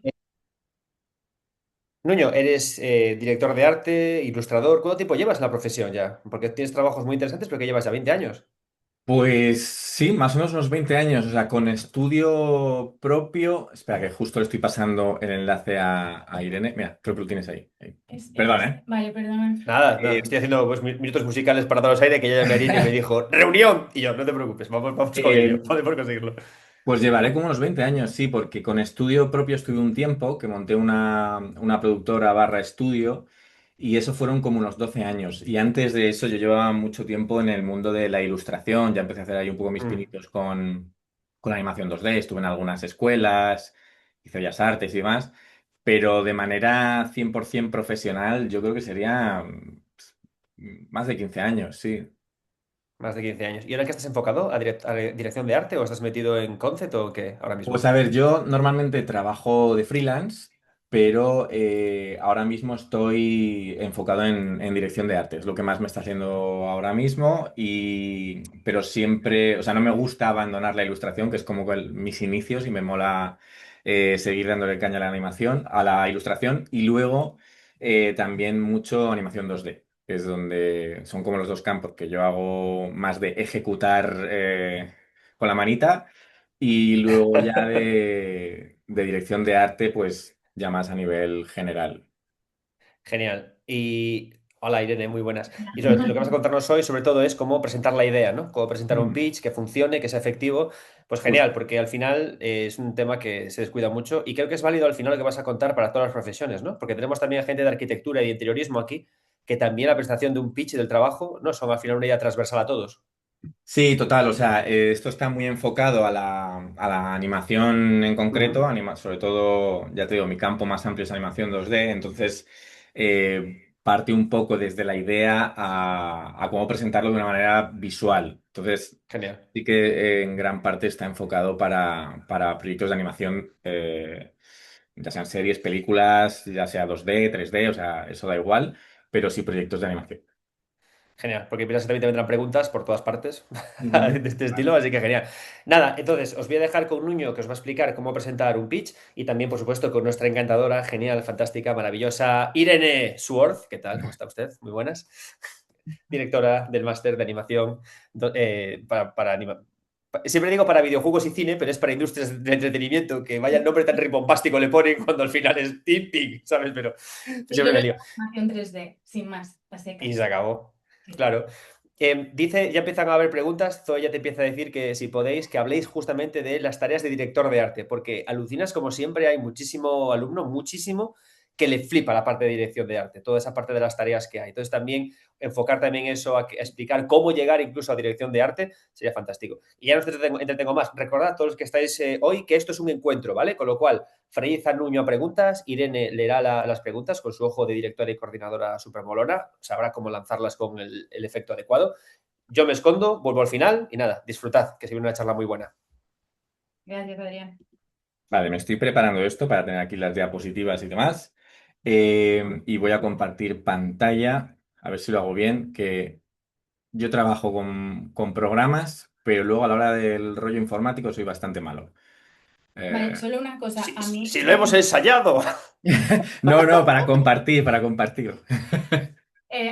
Eh, Nuño, eres director de arte, ilustrador. ¿Cuánto tiempo llevas en la profesión ya? Porque tienes trabajos muy interesantes, pero que llevas ya 20 años. Pues sí, más o menos unos 20 años, o sea, con estudio propio. Espera, que justo le estoy pasando el enlace a Irene. Mira, creo que lo tienes ahí. Perdón, ¿eh? Vale, perdona. Nada, no, Eh, estoy haciendo pues, minutos musicales para daros aire que ya llamé a Irene y me dijo, ¡reunión! Y yo, no te preocupes, vamos con eh, ello, podemos conseguirlo. pues llevaré como unos 20 años, sí, porque con estudio propio estuve un tiempo, que monté una productora barra estudio, y eso fueron como unos 12 años. Y antes de eso yo llevaba mucho tiempo en el mundo de la ilustración, ya empecé a hacer ahí un poco mis Mm. pinitos con animación 2D, estuve en algunas escuelas, hice bellas artes y demás, pero de manera 100% profesional yo creo que sería más de 15 años, sí. Más de 15 años. ¿Y ahora en qué estás enfocado? ¿A dirección de arte o estás metido en concept o qué ahora Pues mismo? a ver, yo normalmente trabajo de freelance, pero ahora mismo estoy enfocado en dirección de arte, es lo que más me está haciendo ahora mismo, pero siempre, o sea, no me gusta abandonar la ilustración, que es como mis inicios y me mola seguir dándole caña a la animación, a la ilustración y luego también mucho animación 2D. Que es donde son como los dos campos que yo hago más de ejecutar con la manita y luego ya de dirección de arte, pues ya más a nivel general. Genial. Y hola Irene, muy buenas. Y lo que vas a contarnos hoy sobre todo es cómo presentar la idea, ¿no? Cómo presentar un Mm, pitch que funcione, que sea efectivo. Pues genial, justo. porque al final es un tema que se descuida mucho y creo que es válido al final lo que vas a contar para todas las profesiones, ¿no? Porque tenemos también gente de arquitectura y de interiorismo aquí, que también la presentación de un pitch del trabajo no son al final una idea transversal a todos. Sí, total, o sea, esto está muy enfocado a la animación en concreto, Ujú. sobre todo, ya te digo, mi campo más amplio es animación 2D, entonces parte un poco desde la idea a cómo presentarlo de una manera visual. Entonces, Genial. sí que en gran parte está enfocado para proyectos de animación, ya sean series, películas, ya sea 2D, 3D, o sea, eso da igual, pero sí proyectos de animación. Genial, porque piensas que también te vendrán preguntas por todas partes Ujú. de este estilo, Vale. así que genial. Nada, entonces os voy a dejar con Nuño que os va a explicar cómo presentar un pitch y también, por supuesto, con nuestra encantadora, genial, fantástica, maravillosa Irene Sworth. ¿Qué tal? ¿Cómo está usted? Muy buenas. Directora del máster de animación para Siempre digo para videojuegos y cine, pero es para industrias de entretenimiento, que vaya el nombre tan ribombástico le ponen cuando al final es tipping, ¿sabes? Pero Sí, siempre yo lo me he lío. hecho animación 3D, sin más, a Y se secas. acabó. Sí. Claro. Dice, ya empiezan a haber preguntas, Zoe ya te empieza a decir que si podéis, que habléis justamente de las tareas de director de arte, porque alucinas como siempre, hay muchísimo alumno, muchísimo, que le flipa la parte de dirección de arte, toda esa parte de las tareas que hay. Entonces también enfocar también eso a explicar cómo llegar incluso a dirección de arte sería fantástico. Y ya no os entretengo más. Recordad todos los que estáis hoy que esto es un encuentro, ¿vale? Con lo cual, Fray Nuño a preguntas, Irene leerá las preguntas con su ojo de directora y coordinadora super molona, sabrá cómo lanzarlas con el efecto adecuado. Yo me escondo, vuelvo al final y nada, disfrutad, que se viene una charla muy buena. Gracias, Adrián. Vale, me estoy preparando esto para tener aquí las diapositivas y demás. Y voy a compartir pantalla, a ver si lo hago bien, que yo trabajo con programas, pero luego a la hora del rollo informático soy bastante malo. Vale, Eh, solo una cosa, Si, a mí si lo hemos ensayado. No, no, para compartir, para compartir.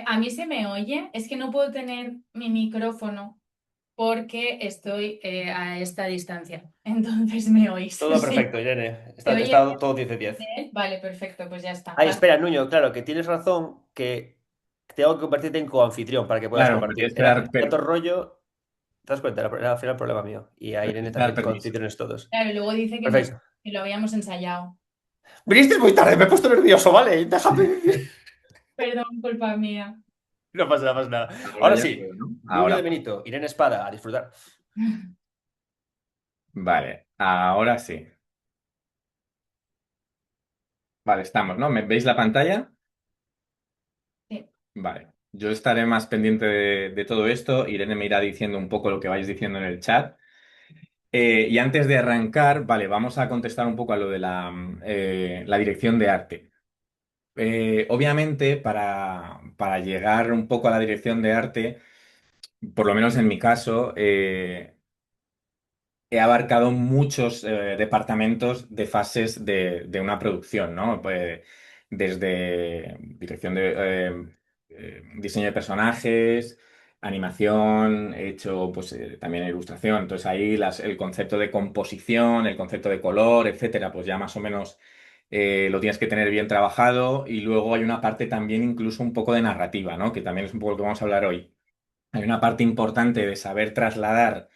a mí se me oye, es que no puedo tener mi micrófono porque estoy a esta distancia, entonces me oís. Todo Sí. perfecto, Irene. ¿Se oye Está todo 10 de 10. bien? Vale, perfecto, pues ya está. Ay, espera, Nuño, claro, que tienes razón, que tengo que convertirte en coanfitrión para que puedas Claro, porque compartir. es que Era tanto rollo, ¿te das cuenta? Era al final problema mío. Y a Irene dar también, permiso. coanfitriones todos. Claro, luego dice Perfecto. que lo habíamos ensayado. Viniste muy tarde, me he puesto nervioso, ¿vale? Déjame. Perdón, culpa mía. No pasa nada, no pasa nada. Ahora Ahora ya sí, puedo, ¿no? Nuño de Ahora puedo. Benito, Irene Espada, a disfrutar. Vale, ahora sí. Vale, estamos, ¿no? ¿Me veis la pantalla? Sí. Vale. Yo estaré más pendiente de todo esto. Irene me irá diciendo un poco lo que vais diciendo en el chat. Y antes de arrancar, vale, vamos a contestar un poco a lo de la dirección de arte. Obviamente, para llegar un poco a la dirección de arte, por lo menos en mi caso, he abarcado muchos departamentos de fases de una producción, ¿no? Pues, desde dirección de diseño de personajes, animación, he hecho pues también ilustración. Entonces ahí el concepto de composición, el concepto de color, etcétera, pues ya más o menos lo tienes que tener bien trabajado. Y luego hay una parte también incluso un poco de narrativa, ¿no? Que también es un poco lo que vamos a hablar hoy. Hay una parte importante de saber trasladar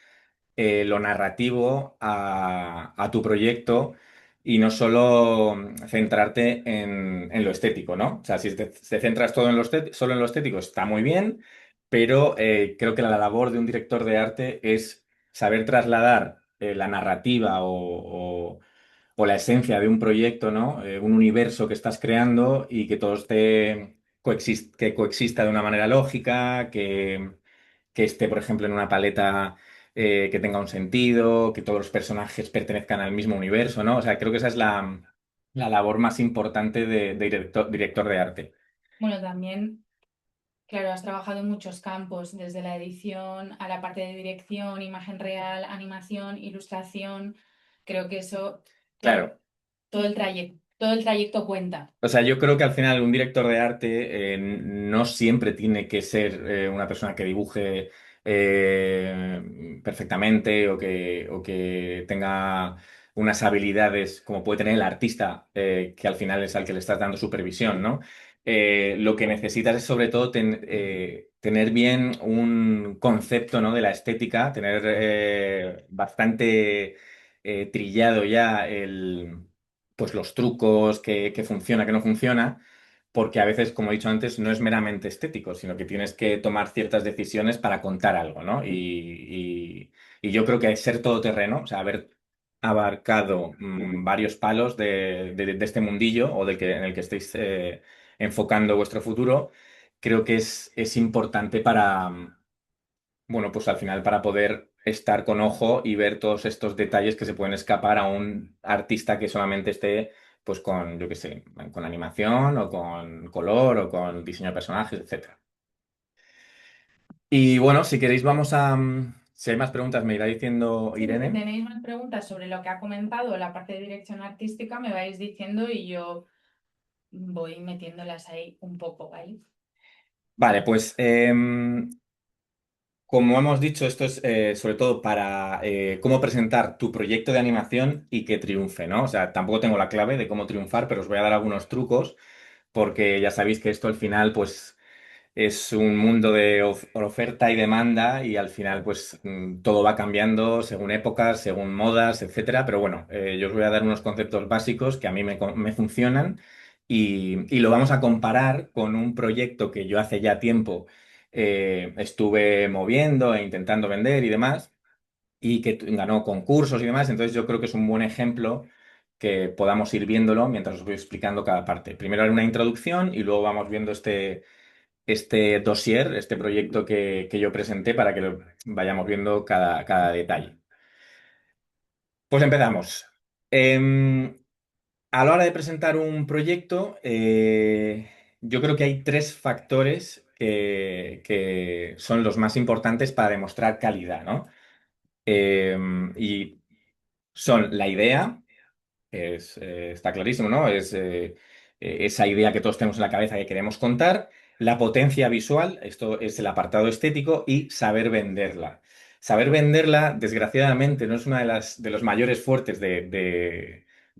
lo narrativo a tu proyecto y no solo centrarte en lo estético, ¿no? O sea, si te centras todo en solo en lo estético, está muy bien, pero creo que la labor de un director de arte es saber trasladar la narrativa o la esencia de un proyecto, ¿no? Un universo que estás creando y que todo que coexista de una manera lógica, que esté, por ejemplo, en una paleta que tenga un sentido, que todos los personajes pertenezcan al mismo universo, ¿no? O sea, creo que esa es la labor más importante de director de arte. Bueno, también, claro, has trabajado en muchos campos, desde la edición a la parte de dirección, imagen real, animación, ilustración. Creo que eso, claro, Claro. todo el trayecto cuenta. O sea, yo creo que al final un director de arte no siempre tiene que ser una persona que dibuje perfectamente o que tenga unas habilidades como puede tener el artista, que al final es al que le estás dando supervisión, ¿no? Lo que necesitas es sobre todo tener bien un concepto, ¿no? De la estética, tener bastante trillado ya pues los trucos, que funciona, que no funciona, porque a veces, como he dicho antes, no es meramente estético, sino que tienes que tomar ciertas decisiones para contar algo, ¿no? Y yo creo que ser todoterreno, o sea, haber abarcado varios palos de este mundillo o en el que estéis enfocando vuestro futuro, creo que es importante bueno, pues al final para poder estar con ojo y ver todos estos detalles que se pueden escapar a un artista que solamente esté, pues con, yo qué sé, con animación o con color o con diseño de personajes, etcétera. Y bueno, si queréis si hay más preguntas me irá diciendo Sí, si Irene. tenéis más preguntas sobre lo que ha comentado la parte de dirección artística, me vais diciendo y yo voy metiéndolas ahí un poco, ¿vale? Vale, pues como hemos dicho, esto es sobre todo para cómo presentar tu proyecto de animación y que triunfe, ¿no? O sea, tampoco tengo la clave de cómo triunfar, pero os voy a dar algunos trucos porque ya sabéis que esto al final, pues, es un mundo de oferta y demanda y al final, pues, todo va cambiando según épocas, según modas, etcétera. Pero bueno, yo os voy a dar unos conceptos básicos que a mí me funcionan y lo vamos a comparar con un proyecto que yo hace ya tiempo estuve moviendo e intentando vender y demás y que ganó concursos y demás. Entonces yo creo que es un buen ejemplo que podamos ir viéndolo mientras os voy explicando cada parte. Primero haré una introducción y luego vamos viendo este dossier, este proyecto que yo presenté para que lo vayamos viendo cada detalle. Pues empezamos. Em, a la hora de presentar un proyecto, yo creo que hay tres factores que son los más importantes para demostrar calidad, ¿no? Y son la idea, está clarísimo, ¿no? Es esa idea que todos tenemos en la cabeza que queremos contar, la potencia visual, esto es el apartado estético, y saber venderla. Saber venderla, desgraciadamente, no es una de los mayores fuertes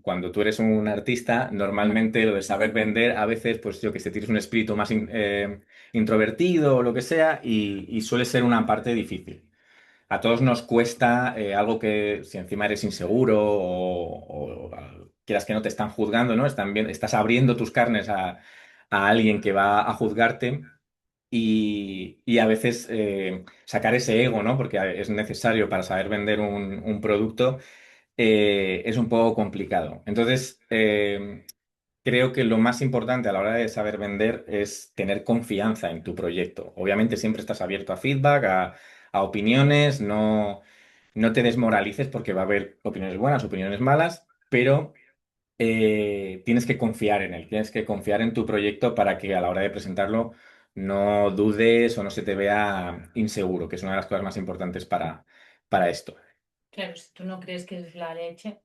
cuando tú eres un artista. Normalmente lo de saber vender, a veces, pues yo que sé, tienes un espíritu más introvertido o lo que sea, y suele ser una parte difícil. A todos nos cuesta algo que si encima eres inseguro quieras que no te están juzgando, ¿no? Estás abriendo tus carnes a alguien que va a juzgarte y a veces sacar ese ego, ¿no? Porque es necesario para saber vender un producto, es un poco complicado. Entonces, creo que lo más importante a la hora de saber vender es tener confianza en tu proyecto. Obviamente siempre estás abierto a feedback, a opiniones, no te desmoralices porque va a haber opiniones buenas, opiniones malas, pero tienes que confiar en él, tienes que confiar en tu proyecto para que a la hora de presentarlo no dudes o no se te vea inseguro, que es una de las cosas más importantes para esto. Claro, si tú no crees que es la leche, no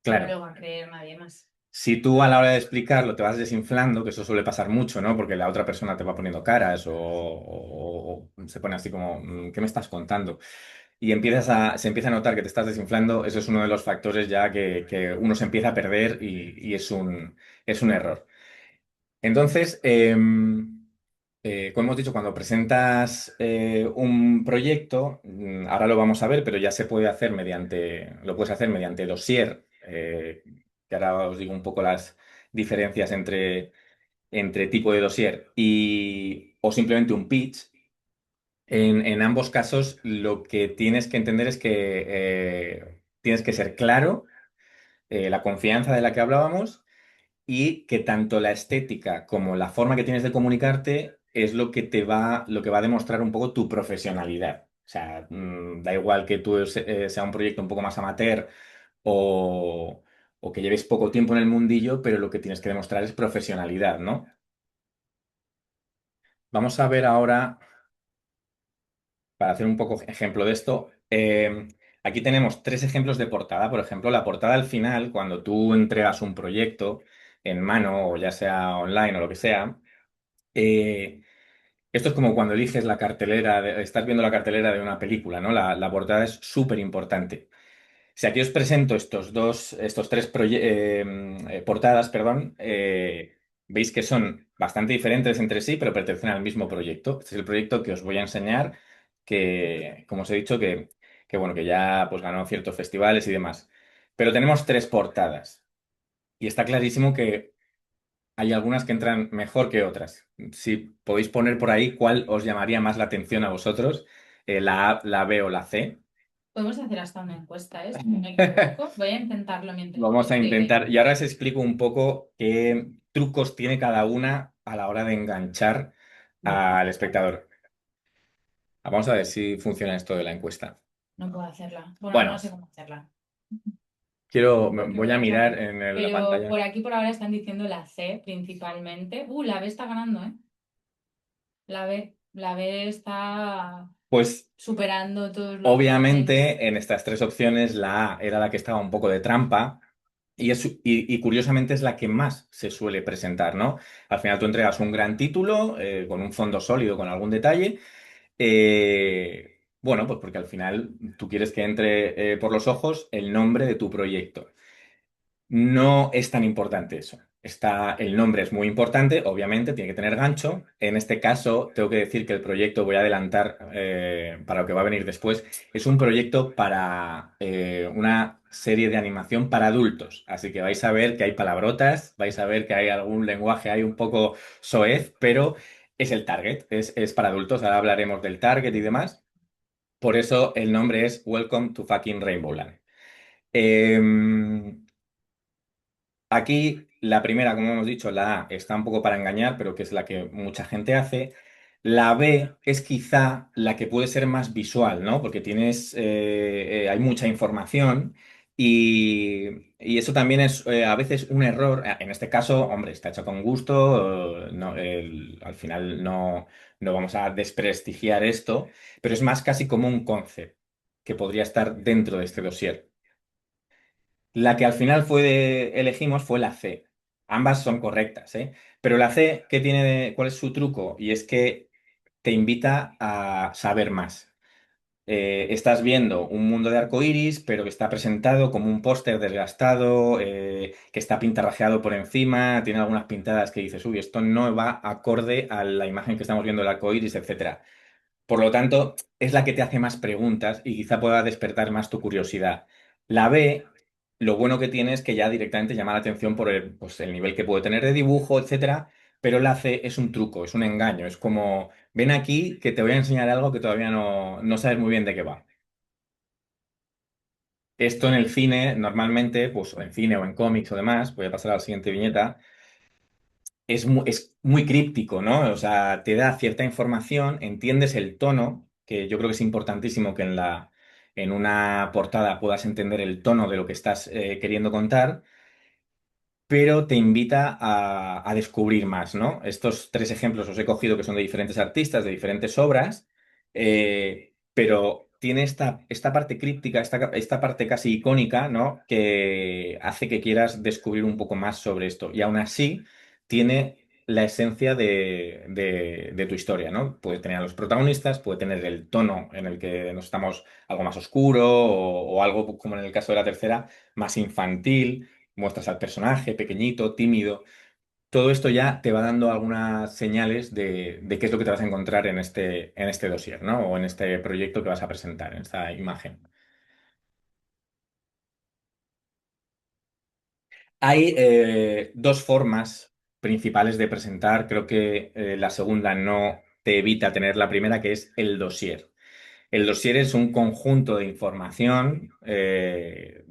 Claro. lo va a creer nadie más. Si tú a la hora de explicarlo te vas desinflando, que eso suele pasar mucho, ¿no? Porque la otra persona te va poniendo caras o se pone así como, ¿qué me estás contando? Y se empieza a notar que te estás desinflando, eso es uno de los factores ya que uno se empieza a perder y es un error. Entonces, como hemos dicho, cuando presentas un proyecto, ahora lo vamos a ver, pero ya se puede hacer lo puedes hacer mediante dossier, que ahora os digo un poco las diferencias entre tipo de dossier o simplemente un pitch. En ambos casos, lo que tienes que entender es que tienes que ser claro, la confianza de la que hablábamos y que tanto la estética como la forma que tienes de comunicarte es lo que va a demostrar un poco tu profesionalidad. O sea, da igual que tú sea un proyecto un poco más amateur o, o que lleves poco tiempo en el mundillo, pero lo que tienes que demostrar es profesionalidad, ¿no? Vamos a ver ahora, para hacer un poco ejemplo de esto, aquí tenemos tres ejemplos de portada. Por ejemplo, la portada al final, cuando tú entregas un proyecto en mano o ya sea online o lo que sea, Eh, esto es como cuando eliges la cartelera, estás viendo la cartelera de una película, ¿no? La portada es súper importante. Si aquí os presento estos tres portadas, perdón, veis que son bastante diferentes entre sí, pero pertenecen al mismo proyecto. Este es el proyecto que os voy a enseñar, que, como os he dicho, bueno, que ya pues, ganó ciertos festivales y demás. Pero tenemos tres portadas. Y está clarísimo que hay algunas que entran mejor que otras. Si podéis poner por ahí cuál os llamaría más la atención a vosotros, la A, la B o la C. Podemos hacer hasta una encuesta, ¿eh? Si no me equivoco. Voy a intentarlo mientras tú Vamos a escribes. intentar. Y ahora os explico un poco qué trucos tiene cada una a la hora de enganchar Vale, al espectador. Vamos a ver si funciona esto de la encuesta. no puedo hacerla. Bueno, no Bueno, sé cómo hacerla. Porque voy voy a a mirar saber. en la Pero pantalla. por aquí por ahora están diciendo la C principalmente. La B está ganando, ¿eh? La B está Pues superando todos los recortes. obviamente en estas tres opciones la A era la que estaba un poco de trampa. Y curiosamente es la que más se suele presentar, ¿no? Al final tú entregas un gran título con un fondo sólido, con algún detalle. Bueno, pues porque al final tú quieres que entre por los ojos el nombre de tu proyecto. No es tan importante eso. El nombre es muy importante, obviamente, tiene que tener gancho. En este caso, tengo que decir que el proyecto, voy a adelantar para lo que va a venir después, es un proyecto para una serie de animación para adultos. Así que vais a ver que hay palabrotas, vais a ver que hay algún lenguaje ahí un poco soez, pero es el target, es para adultos. Ahora hablaremos del target y demás. Por eso el nombre es Welcome to fucking Rainbowland. Em, Aquí la primera, como hemos dicho, la A está un poco para engañar, pero que es la que mucha gente hace. La B es quizá la que puede ser más visual, ¿no? Porque hay mucha información y eso también es a veces un error. En este caso, hombre, está hecho con gusto, al final no vamos a desprestigiar esto, pero es más casi como un concept que podría estar dentro de este dossier. La que al final elegimos fue la C. Ambas son correctas, ¿eh? Pero la C, ¿cuál es su truco? Y es que te invita a saber más. Estás viendo un mundo de arcoíris, pero que está presentado como un póster desgastado, que está pintarrajeado por encima, tiene algunas pintadas que dices, uy, esto no va acorde a la imagen que estamos viendo del arcoíris, etcétera. Por lo tanto, es la que te hace más preguntas y quizá pueda despertar más tu curiosidad. La B, lo bueno que tiene es que ya directamente llama la atención por pues, el nivel que puede tener de dibujo, etcétera, pero la C es un truco, es un engaño, es como, ven aquí que te voy a enseñar algo que todavía no sabes muy bien de qué va. Esto en el cine, normalmente, pues o en cine o en cómics o demás, voy a pasar a la siguiente viñeta, es muy críptico, ¿no? O sea, te da cierta información, entiendes el tono, que yo creo que es importantísimo que en una portada puedas entender el tono de lo que estás queriendo contar, pero te invita a descubrir más, ¿no? Estos tres ejemplos os he cogido que son de diferentes artistas, de diferentes obras, pero tiene esta parte críptica, esta parte casi icónica, ¿no? Que hace que quieras descubrir un poco más sobre esto. Y aún así, tiene la esencia de tu historia, ¿no? Puede tener a los protagonistas, puede tener el tono en el que nos estamos algo más oscuro o algo, como en el caso de la tercera, más infantil. Muestras al personaje pequeñito, tímido. Todo esto ya te va dando algunas señales de qué es lo que te vas a encontrar en este dossier, ¿no? O en este proyecto que vas a presentar, en esta imagen. Hay dos formas principales de presentar. Creo que la segunda no te evita tener la primera, que es el dossier. El dossier es un conjunto de información de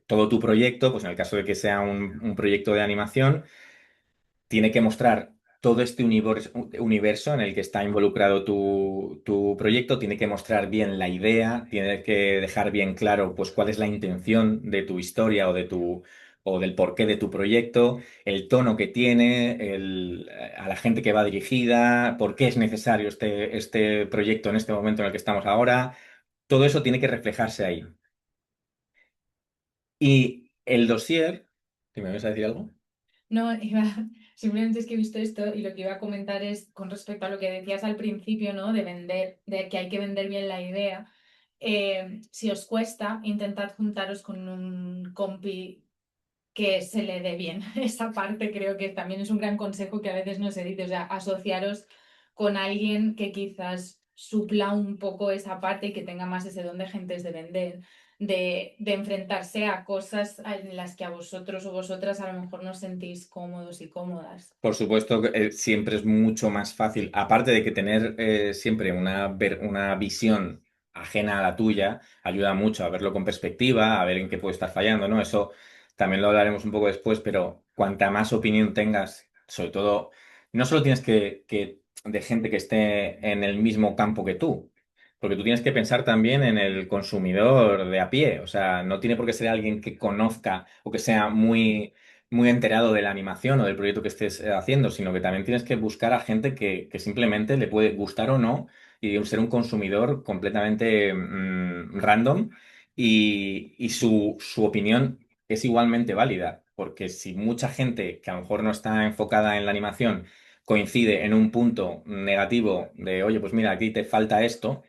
todo tu proyecto, pues en el caso de que sea un proyecto de animación tiene que mostrar todo este universo en el que está involucrado tu proyecto, tiene que mostrar bien la idea, tiene que dejar bien claro pues cuál es la intención de tu historia o del porqué de tu proyecto, el tono que tiene, a la gente que va dirigida, por qué es necesario este proyecto en este momento en el que estamos ahora. Todo eso tiene que reflejarse ahí. Y el dossier, ¿que me vas a decir algo? No, simplemente es que he visto esto y lo que iba a comentar es con respecto a lo que decías al principio, ¿no? De vender, de que hay que vender bien la idea. Si os cuesta, intentad juntaros con un compi que se le dé bien esa parte. Creo que también es un gran consejo que a veces no se dice, o sea, asociaros con alguien que quizás supla un poco esa parte y que tenga más ese don de gentes de vender, de enfrentarse a cosas en las que a vosotros o vosotras a lo mejor no os sentís cómodos y cómodas. Por supuesto, que, siempre es mucho más fácil, aparte de que tener siempre una visión ajena a la tuya, ayuda mucho a verlo con perspectiva, a ver en qué puede estar fallando, ¿no? Eso también lo hablaremos un poco después, pero cuanta más opinión tengas, sobre todo, no solo tienes que de gente que esté en el mismo campo que tú, porque tú tienes que pensar también en el consumidor de a pie, o sea, no tiene por qué ser alguien que conozca o que sea muy enterado de la animación o del proyecto que estés haciendo, sino que también tienes que buscar a gente que simplemente le puede gustar o no y ser un consumidor completamente random y su opinión es igualmente válida, porque si mucha gente que a lo mejor no está enfocada en la animación coincide en un punto negativo de, oye, pues mira, aquí te falta esto,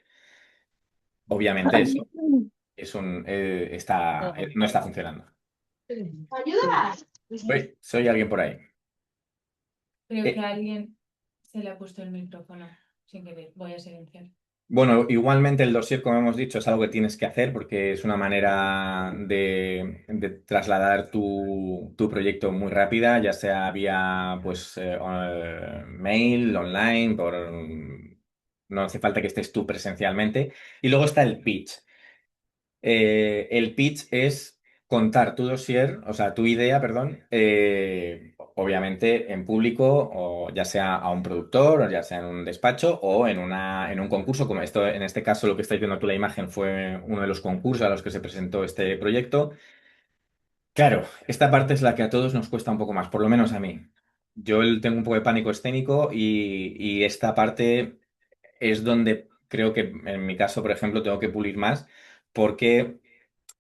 obviamente eso no está funcionando. ¿Ayudas? Soy alguien por ahí. Creo que Eh, a alguien se le ha puesto el micrófono sin querer. Voy a silenciar. Bueno, igualmente el dossier, como hemos dicho, es algo que tienes que hacer porque es una manera de trasladar tu proyecto muy rápida, ya sea vía pues mail, online, no hace falta que estés tú presencialmente. Y luego está el pitch. El pitch es contar tu dossier, o sea, tu idea, perdón, obviamente en público, o ya sea a un productor, o ya sea en un despacho, o en un concurso, como esto, en este caso, lo que estáis viendo tú la imagen fue uno de los concursos a los que se presentó este proyecto. Claro, esta parte es la que a todos nos cuesta un poco más, por lo menos a mí. Tengo un poco de pánico escénico y esta parte es donde creo que en mi caso, por ejemplo, tengo que pulir más porque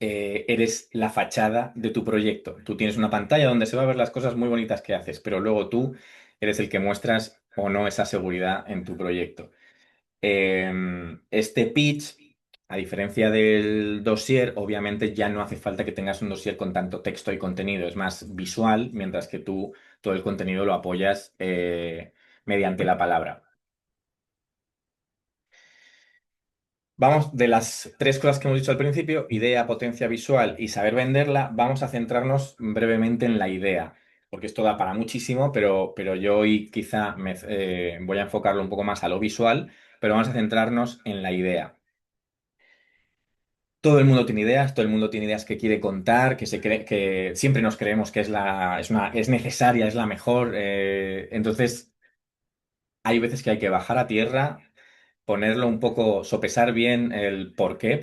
eres la fachada de tu proyecto. Tú tienes una pantalla donde se va a ver las cosas muy bonitas que haces, pero luego tú eres el que muestras o no esa seguridad en tu proyecto. Este pitch, a diferencia del dossier, obviamente ya no hace falta que tengas un dossier con tanto texto y contenido, es más visual, mientras que tú todo el contenido lo apoyas mediante la palabra. Vamos, de las tres cosas que hemos dicho al principio, idea, potencia visual y saber venderla, vamos a centrarnos brevemente en la idea, porque esto da para muchísimo, pero yo hoy quizá voy a enfocarlo un poco más a lo visual, pero vamos a centrarnos en la idea. Todo el mundo tiene ideas, todo el mundo tiene ideas que quiere contar, que siempre nos creemos que es necesaria, es la mejor. Entonces, hay veces que hay que bajar a tierra, ponerlo un poco, sopesar bien el por qué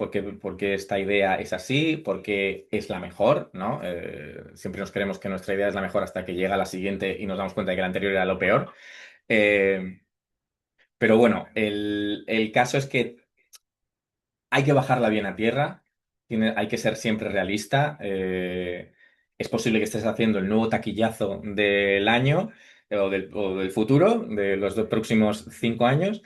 esta idea es así, por qué es la mejor, ¿no? Siempre nos creemos que nuestra idea es la mejor hasta que llega la siguiente y nos damos cuenta de que la anterior era lo peor. Eh, pero bueno, el caso es que hay que bajarla bien a tierra, hay que ser siempre realista. Es posible que estés haciendo el nuevo taquillazo del año o del futuro, de los 2 próximos 5 años,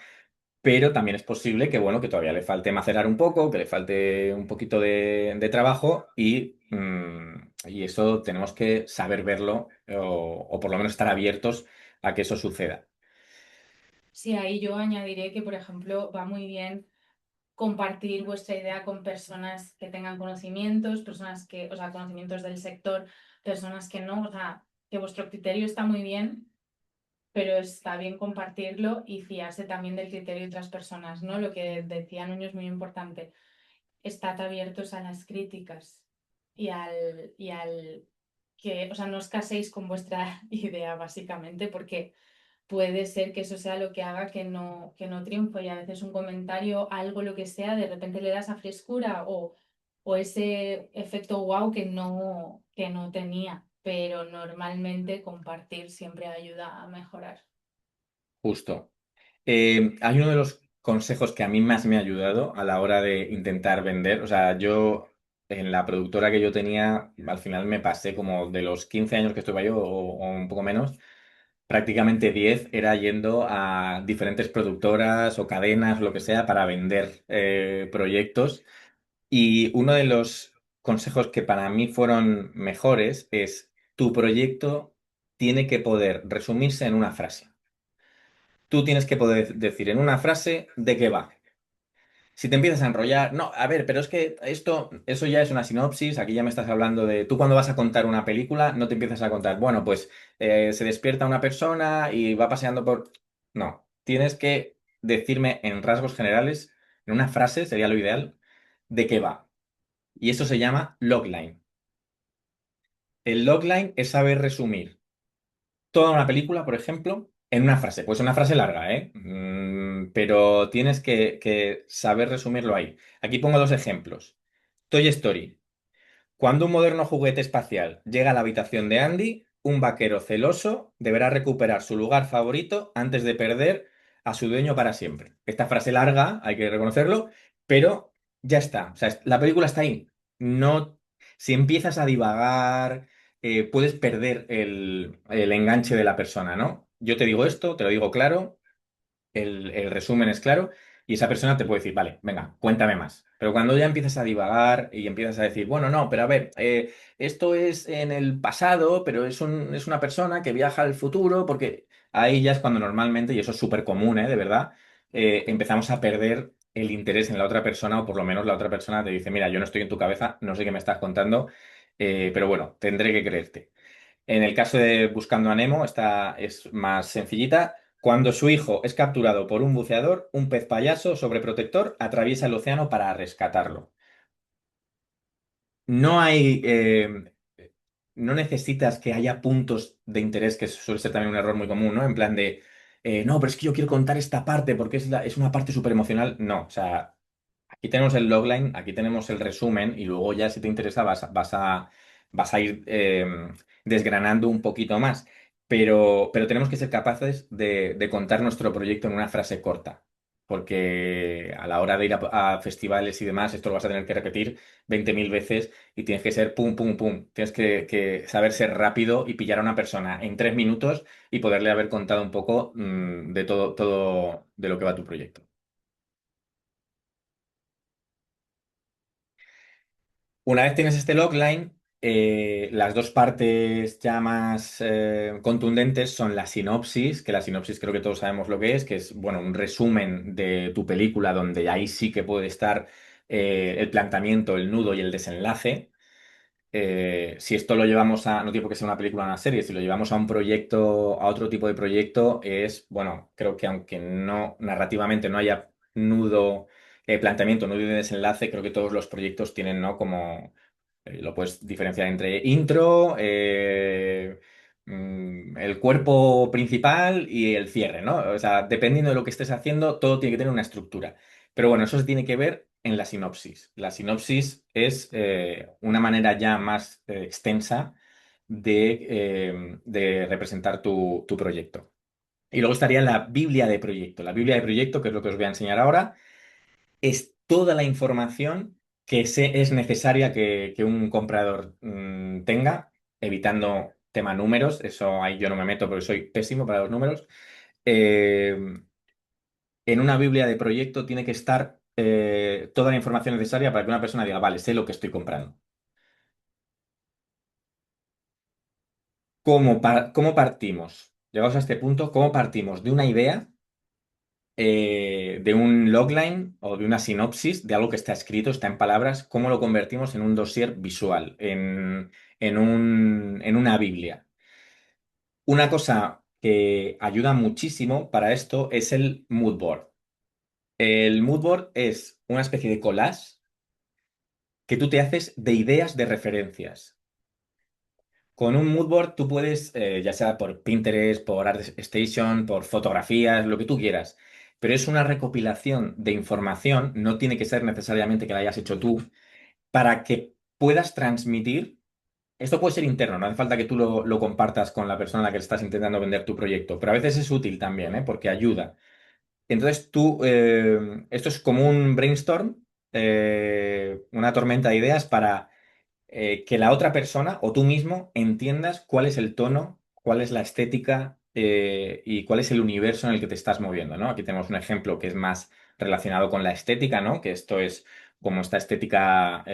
pero también es posible que, bueno, que todavía le falte macerar un poco, que le falte un poquito de trabajo y eso tenemos que saber verlo o por lo menos estar abiertos a que eso suceda. Sí, ahí yo añadiré que, por ejemplo, va muy bien compartir vuestra idea con personas que tengan conocimientos, personas que, o sea, conocimientos del sector, personas que no, o sea, que vuestro criterio está muy bien, pero está bien compartirlo y fiarse también del criterio de otras personas, ¿no? Lo que decía Nuño es muy importante. Estad abiertos a las críticas y al que, o sea, no os caséis con vuestra idea, básicamente, porque puede ser que eso sea lo que haga que no triunfe y a veces un comentario, algo, lo que sea, de repente le da esa frescura o ese efecto wow que no tenía, pero normalmente compartir siempre ayuda a mejorar. Justo. Hay uno de los consejos que a mí más me ha ayudado a la hora de intentar vender. O sea, yo en la productora que yo tenía, al final me pasé como de los 15 años que estuve yo o un poco menos, prácticamente 10 era yendo a diferentes productoras o cadenas, lo que sea, para vender proyectos. Y uno de los consejos que para mí fueron mejores es: tu proyecto tiene que poder resumirse en una frase. Tú tienes que poder decir en una frase de qué va. Si te empiezas a enrollar, no, a ver, pero es que eso ya es una sinopsis, aquí ya me estás hablando de, tú cuando vas a contar una película, no te empiezas a contar, bueno, pues se despierta una persona y va paseando por... No, tienes que decirme en rasgos generales, en una frase, sería lo ideal, de qué va. Y eso se llama logline. El logline es saber resumir toda una película, por ejemplo, en una frase. Pues una frase larga, ¿eh? Pero tienes que saber resumirlo ahí. Aquí pongo dos ejemplos. Toy Story. Cuando un moderno juguete espacial llega a la habitación de Andy, un vaquero celoso deberá recuperar su lugar favorito antes de perder a su dueño para siempre. Esta frase larga, hay que reconocerlo, pero ya está. O sea, la película está ahí. No, si empiezas a divagar, puedes perder el enganche de la persona, ¿no? Yo te digo esto, te lo digo claro, el resumen es claro y esa persona te puede decir, vale, venga, cuéntame más. Pero cuando ya empiezas a divagar y empiezas a decir, bueno, no, pero a ver, esto es en el pasado, pero es una persona que viaja al futuro, porque ahí ya es cuando normalmente, y eso es súper común, de verdad, empezamos a perder el interés en la otra persona o por lo menos la otra persona te dice, mira, yo no estoy en tu cabeza, no sé qué me estás contando, pero bueno, tendré que creerte. En el caso de Buscando a Nemo, esta es más sencillita. Cuando su hijo es capturado por un buceador, un pez payaso sobreprotector atraviesa el océano para rescatarlo. No hay, no necesitas que haya puntos de interés, que suele ser también un error muy común, ¿no? En plan de, no, pero es que yo quiero contar esta parte porque es una parte súper emocional. No, o sea, aquí tenemos el logline, aquí tenemos el resumen y luego ya si te interesa vas a ir desgranando un poquito más. Pero tenemos que ser capaces de contar nuestro proyecto en una frase corta. Porque a la hora de ir a festivales y demás, esto lo vas a tener que repetir 20.000 veces y tienes que ser pum, pum, pum. Tienes que saber ser rápido y pillar a una persona en 3 minutos y poderle haber contado un poco de todo de lo que va tu proyecto. Una vez tienes este logline, las dos partes ya más contundentes son la sinopsis, que la sinopsis creo que todos sabemos lo que es, bueno, un resumen de tu película donde ahí sí que puede estar el planteamiento, el nudo y el desenlace. Si esto lo llevamos a, no tiene por qué ser una película o una serie, si lo llevamos a un proyecto, a otro tipo de proyecto, bueno, creo que aunque no narrativamente no haya nudo, planteamiento, nudo y desenlace, creo que todos los proyectos tienen, ¿no? Como lo puedes diferenciar entre intro, el cuerpo principal y el cierre, ¿no? O sea, dependiendo de lo que estés haciendo, todo tiene que tener una estructura. Pero bueno, eso se tiene que ver en la sinopsis. La sinopsis es una manera ya más extensa de representar tu proyecto. Y luego estaría la Biblia de proyecto. La Biblia de proyecto, que es lo que os voy a enseñar ahora, es toda la información que es necesaria que un comprador tenga, evitando tema números, eso ahí yo no me meto porque soy pésimo para los números. Eh, en una Biblia de proyecto tiene que estar toda la información necesaria para que una persona diga, vale, sé lo que estoy comprando. ¿Cómo partimos? Llegados a este punto, ¿cómo partimos de una idea, de un logline o de una sinopsis de algo que está escrito, está en palabras? ¿Cómo lo convertimos en un dossier visual, en una Biblia? Una cosa que ayuda muchísimo para esto es el mood board. El mood board es una especie de collage que tú te haces de ideas de referencias. Con un mood board tú puedes, ya sea por Pinterest, por ArtStation, por fotografías, lo que tú quieras, pero es una recopilación de información, no tiene que ser necesariamente que la hayas hecho tú, para que puedas transmitir. Esto puede ser interno, no hace falta que tú lo compartas con la persona a la que estás intentando vender tu proyecto, pero a veces es útil también, ¿eh? Porque ayuda. Entonces esto es como un brainstorm, una tormenta de ideas para que la otra persona o tú mismo entiendas cuál es el tono, cuál es la estética y cuál es el universo en el que te estás moviendo, ¿no? Aquí tenemos un ejemplo que es más relacionado con la estética, ¿no? Que esto es como esta estética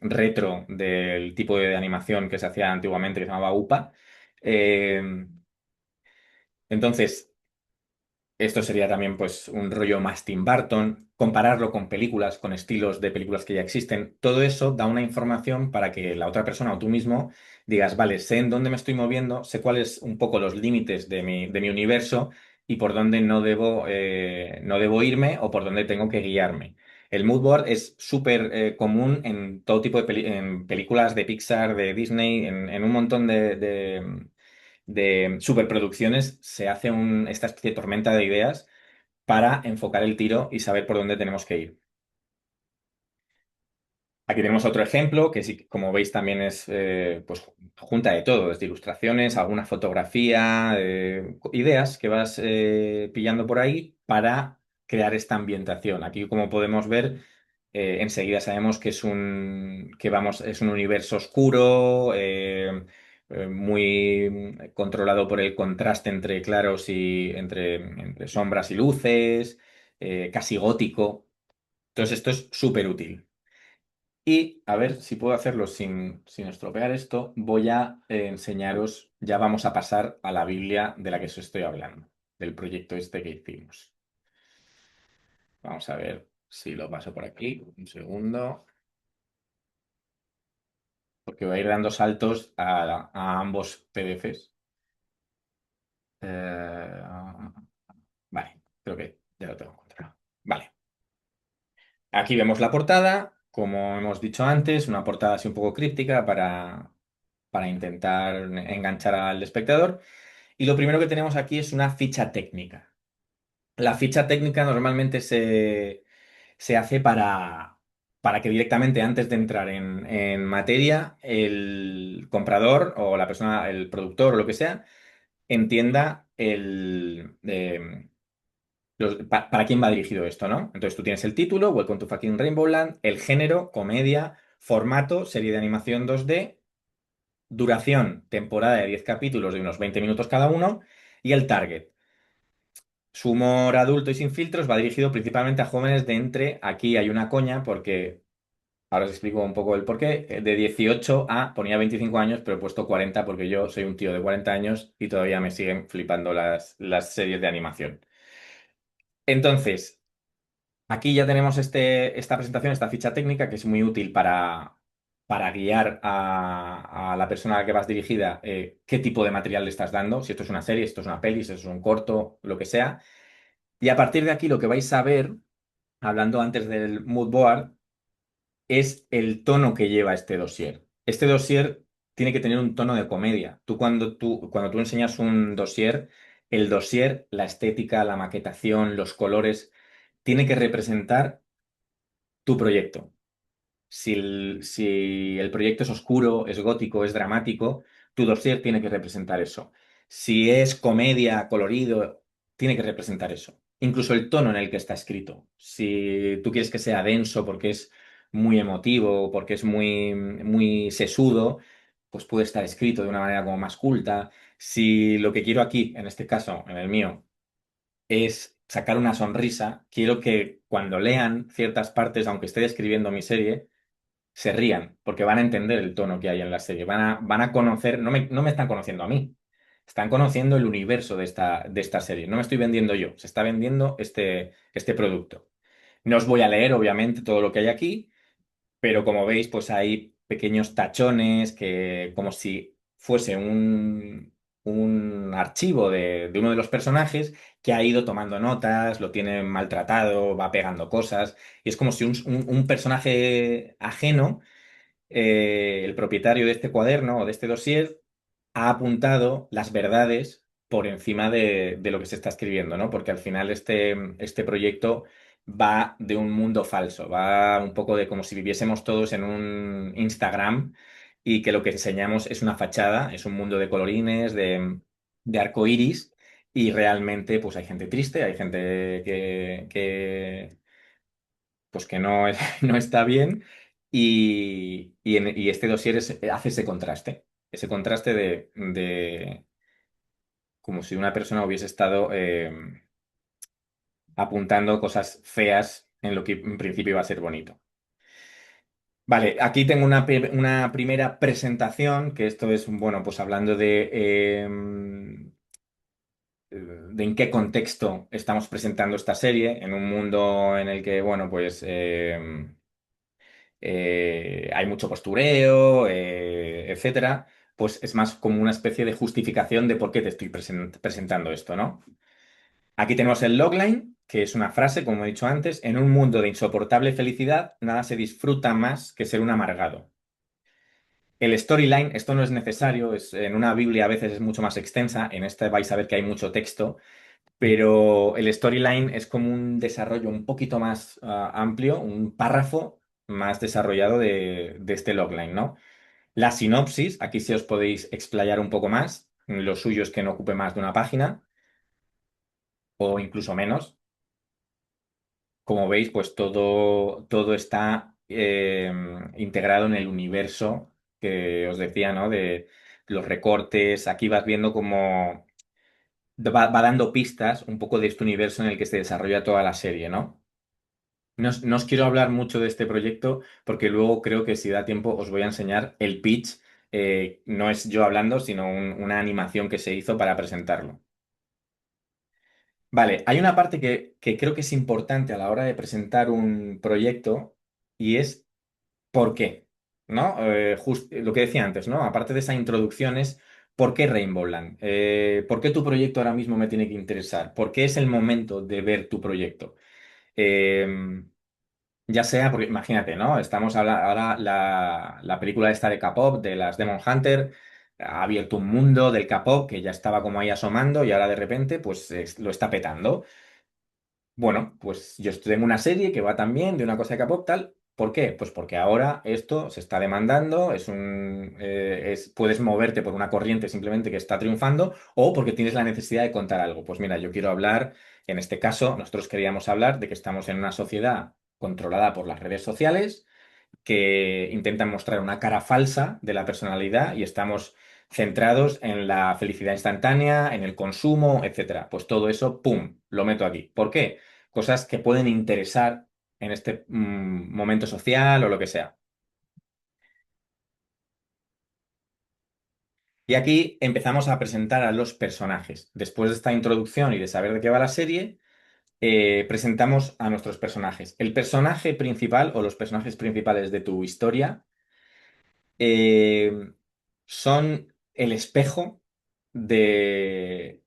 retro del tipo de animación que se hacía antiguamente, que se llamaba UPA. Eh, entonces, esto sería también pues un rollo más Tim Burton, compararlo con películas, con estilos de películas que ya existen. Todo eso da una información para que la otra persona o tú mismo digas, vale, sé en dónde me estoy moviendo, sé cuáles un poco los límites de mi universo y por dónde no debo irme o por dónde tengo que guiarme. El mood board es súper común en todo tipo de en películas de Pixar, de Disney, en un montón de superproducciones se hace esta especie de tormenta de ideas para enfocar el tiro y saber por dónde tenemos que ir. Aquí tenemos otro ejemplo que, sí, como veis, también es pues, junta de todo, desde ilustraciones, alguna fotografía, ideas que vas pillando por ahí para crear esta ambientación. Aquí, como podemos ver, enseguida sabemos que es un universo oscuro, muy controlado por el contraste entre claros y entre sombras y luces, casi gótico. Entonces, esto es súper útil. Y a ver si puedo hacerlo sin estropear esto, voy a enseñaros, ya vamos a pasar a la Biblia de la que os estoy hablando, del proyecto este que hicimos. Vamos a ver si lo paso por aquí, un segundo, porque voy a ir dando saltos a ambos PDFs. Vale, creo que ya lo tengo encontrado. Vale, aquí vemos la portada, como hemos dicho antes, una portada así un poco críptica para intentar enganchar al espectador. Y lo primero que tenemos aquí es una ficha técnica. La ficha técnica normalmente se hace para que directamente antes de entrar en materia, el comprador o la persona, el productor o lo que sea, entienda para quién va dirigido esto, ¿no? Entonces tú tienes el título, Welcome to fucking Rainbowland, el género, comedia, formato, serie de animación 2D, duración, temporada de 10 capítulos de unos 20 minutos cada uno, y el target. Su humor adulto y sin filtros va dirigido principalmente a jóvenes aquí hay una coña porque, ahora os explico un poco el porqué, de 18 ponía 25 años, pero he puesto 40 porque yo soy un tío de 40 años y todavía me siguen flipando las series de animación. Entonces, aquí ya tenemos esta presentación, esta ficha técnica que es muy útil para guiar a la persona a la que vas dirigida qué tipo de material le estás dando, si esto es una serie, si esto es una peli, si esto es un corto, lo que sea. Y a partir de aquí lo que vais a ver, hablando antes del mood board, es el tono que lleva este dossier. Este dossier tiene que tener un tono de comedia. Cuando tú enseñas un dossier, el dossier, la estética, la maquetación, los colores, tiene que representar tu proyecto. Si el proyecto es oscuro, es gótico, es dramático, tu dossier tiene que representar eso. Si es comedia, colorido, tiene que representar eso. incluso el tono en el que está escrito. Si tú quieres que sea denso porque es muy emotivo, porque es muy sesudo, pues puede estar escrito de una manera como más culta. Si lo que quiero aquí, en este caso, en el mío, es sacar una sonrisa, quiero que cuando lean ciertas partes, aunque esté describiendo mi serie, se rían, porque van a entender el tono que hay en la serie, van a conocer, no me están conociendo a mí, están conociendo el universo de esta serie, no me estoy vendiendo yo, se está vendiendo este producto. No os voy a leer, obviamente, todo lo que hay aquí, pero como veis, pues hay pequeños tachones que, como si fuese un archivo de uno de los personajes que ha ido tomando notas, lo tiene maltratado, va pegando cosas, y es como si un personaje ajeno, el propietario de este cuaderno o de este dossier, ha apuntado las verdades por encima de lo que se está escribiendo, ¿no? Porque al final este proyecto va de un mundo falso, va un poco de como si viviésemos todos en un Instagram y que lo que enseñamos es una fachada, es un mundo de colorines, de arco iris, y realmente pues hay gente triste, hay gente pues que no, no está bien, y este dossier hace ese contraste de como si una persona hubiese estado apuntando cosas feas en lo que en principio iba a ser bonito. Vale, aquí tengo una primera presentación, que esto es, bueno, pues hablando de en qué contexto estamos presentando esta serie, en un mundo en el que, bueno, pues hay mucho postureo, etcétera, pues es más como una especie de justificación de por qué te estoy presentando esto, ¿no? Aquí tenemos el logline, que es una frase, como he dicho antes: en un mundo de insoportable felicidad, nada se disfruta más que ser un amargado. El storyline, esto no es necesario, en una Biblia a veces es mucho más extensa, en esta vais a ver que hay mucho texto, pero el storyline es como un desarrollo un poquito más amplio, un párrafo más desarrollado de este logline, ¿no? La sinopsis, aquí sí os podéis explayar un poco más, lo suyo es que no ocupe más de una página o incluso menos. Como veis, pues todo está integrado en el universo que os decía, ¿no? De los recortes, aquí vas viendo cómo va dando pistas un poco de este universo en el que se desarrolla toda la serie, ¿no? No os quiero hablar mucho de este proyecto porque luego creo que si da tiempo os voy a enseñar el pitch. No es yo hablando, sino una animación que se hizo para presentarlo. Vale, hay una parte que creo que es importante a la hora de presentar un proyecto, y es por qué, ¿no? Lo que decía antes, ¿no? Aparte de esa introducción es ¿por qué Rainbowland? ¿Por qué tu proyecto ahora mismo me tiene que interesar? ¿Por qué es el momento de ver tu proyecto? Eh, Ya sea, porque imagínate, ¿no? Estamos ahora la película esta de K-pop, de las Demon Hunter, ha abierto un mundo del K-pop que ya estaba como ahí asomando y ahora de repente pues lo está petando. Bueno, pues yo tengo una serie que va también de una cosa de K-pop tal. ¿Por qué? Pues porque ahora esto se está demandando, puedes moverte por una corriente simplemente que está triunfando, o porque tienes la necesidad de contar algo. Pues mira, yo quiero hablar, en este caso, nosotros queríamos hablar de que estamos en una sociedad controlada por las redes sociales que intentan mostrar una cara falsa de la personalidad, y estamos centrados en la felicidad instantánea, en el consumo, etcétera. Pues todo eso, ¡pum!, lo meto aquí. ¿Por qué? Cosas que pueden interesar en este momento social o lo que sea. Y aquí empezamos a presentar a los personajes. Después de esta introducción y de saber de qué va la serie, presentamos a nuestros personajes. El personaje principal o los personajes principales de tu historia eh, son el espejo del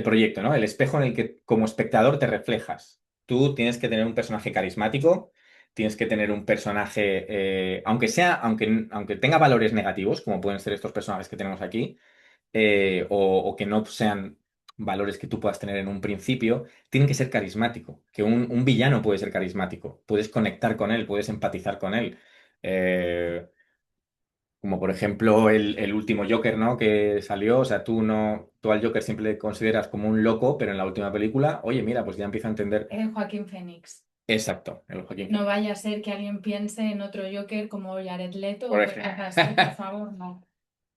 proyecto, ¿no? El espejo en el que como espectador te reflejas. Tú tienes que tener un personaje carismático, tienes que tener un personaje, aunque tenga valores negativos, como pueden ser estos personajes que tenemos aquí, o que no sean valores que tú puedas tener en un principio, tienen que ser carismático. Que un villano puede ser carismático, puedes conectar con él, puedes empatizar con él. Eh, Como por ejemplo el último Joker, ¿no? Que salió. O sea, tú no, tú al Joker siempre le consideras como un loco, pero en la última película, oye, mira, pues ya empieza a entender. Joaquín Phoenix. Exacto, el Joaquín No Phoenix. vaya a ser que alguien piense en otro Joker como Jared Leto Por o ejemplo. cosas así, por favor, no.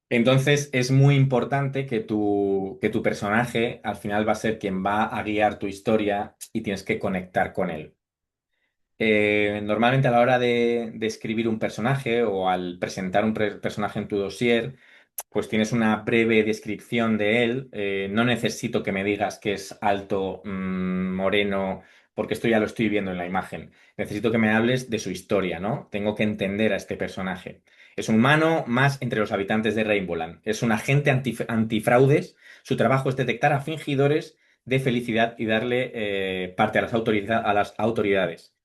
Entonces es muy importante que tu personaje al final va a ser quien va a guiar tu historia y tienes que conectar con él. Normalmente a la hora de escribir un personaje o al presentar un personaje en tu dossier, pues tienes una breve descripción de él. No necesito que me digas que es alto, moreno, porque esto ya lo estoy viendo en la imagen. Necesito que me hables de su historia, ¿no? Tengo que entender a este personaje. Es un humano más entre los habitantes de Rainbowland. Es un agente antifraudes. Su trabajo es detectar a fingidores de felicidad y darle parte a las autoridades.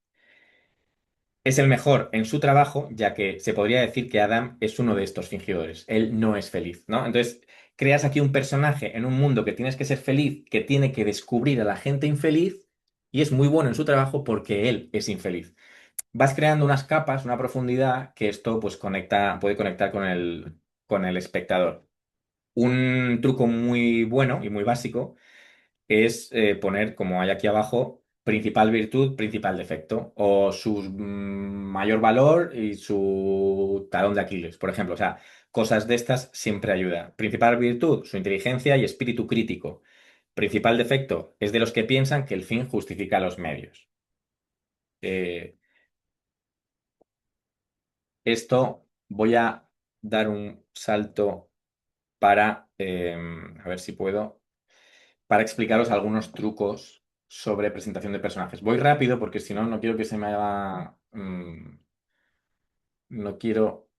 Es el mejor en su trabajo, ya que se podría decir que Adam es uno de estos fingidores. Él no es feliz, ¿no? Entonces, creas aquí un personaje en un mundo que tienes que ser feliz, que tiene que descubrir a la gente infeliz, y es muy bueno en su trabajo porque él es infeliz. Vas creando unas capas, una profundidad, que esto pues puede conectar con el espectador. Un truco muy bueno y muy básico es poner, como hay aquí abajo, principal virtud, principal defecto, o su mayor valor y su talón de Aquiles, por ejemplo. O sea, cosas de estas siempre ayuda. Principal virtud, su inteligencia y espíritu crítico. Principal defecto, es de los que piensan que el fin justifica los medios. Eh, Esto voy a dar un salto para, a ver si puedo, para explicaros algunos trucos sobre presentación de personajes. Voy rápido porque si no, no quiero que se me haga... no quiero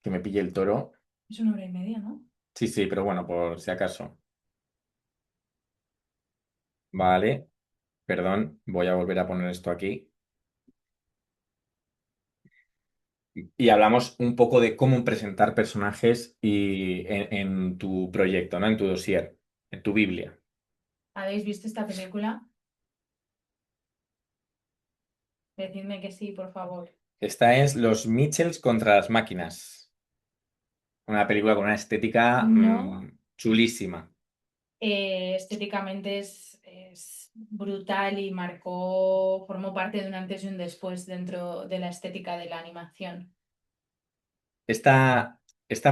que me pille el toro. Es 1 hora y media, ¿no? Sí, sí, pero bueno, por si acaso. Vale, perdón, voy a volver a poner esto aquí. Y hablamos un poco de cómo presentar personajes en tu proyecto, ¿no? En tu dossier, en tu Biblia. ¿Habéis visto esta película? Decidme que sí, por favor. Esta es Los Mitchells contra las máquinas. Una película con una estética No, chulísima. estéticamente es brutal y formó parte de un antes y un después dentro de la estética de la animación. Esta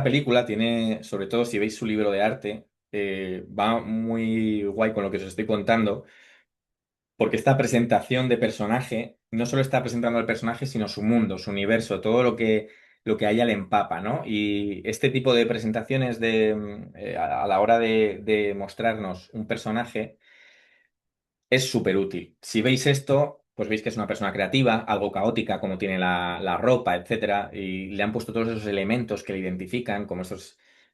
película tiene, sobre todo si veis su libro de arte, va muy guay con lo que os estoy contando, porque esta presentación de personaje no solo está presentando al personaje, sino su mundo, su universo, todo lo que a ella le empapa, ¿no? Y este tipo de presentaciones a la hora de mostrarnos un personaje es súper útil. Si veis esto, pues veis que es una persona creativa, algo caótica, como tiene la ropa, etcétera, y le han puesto todos esos elementos que le identifican, como esa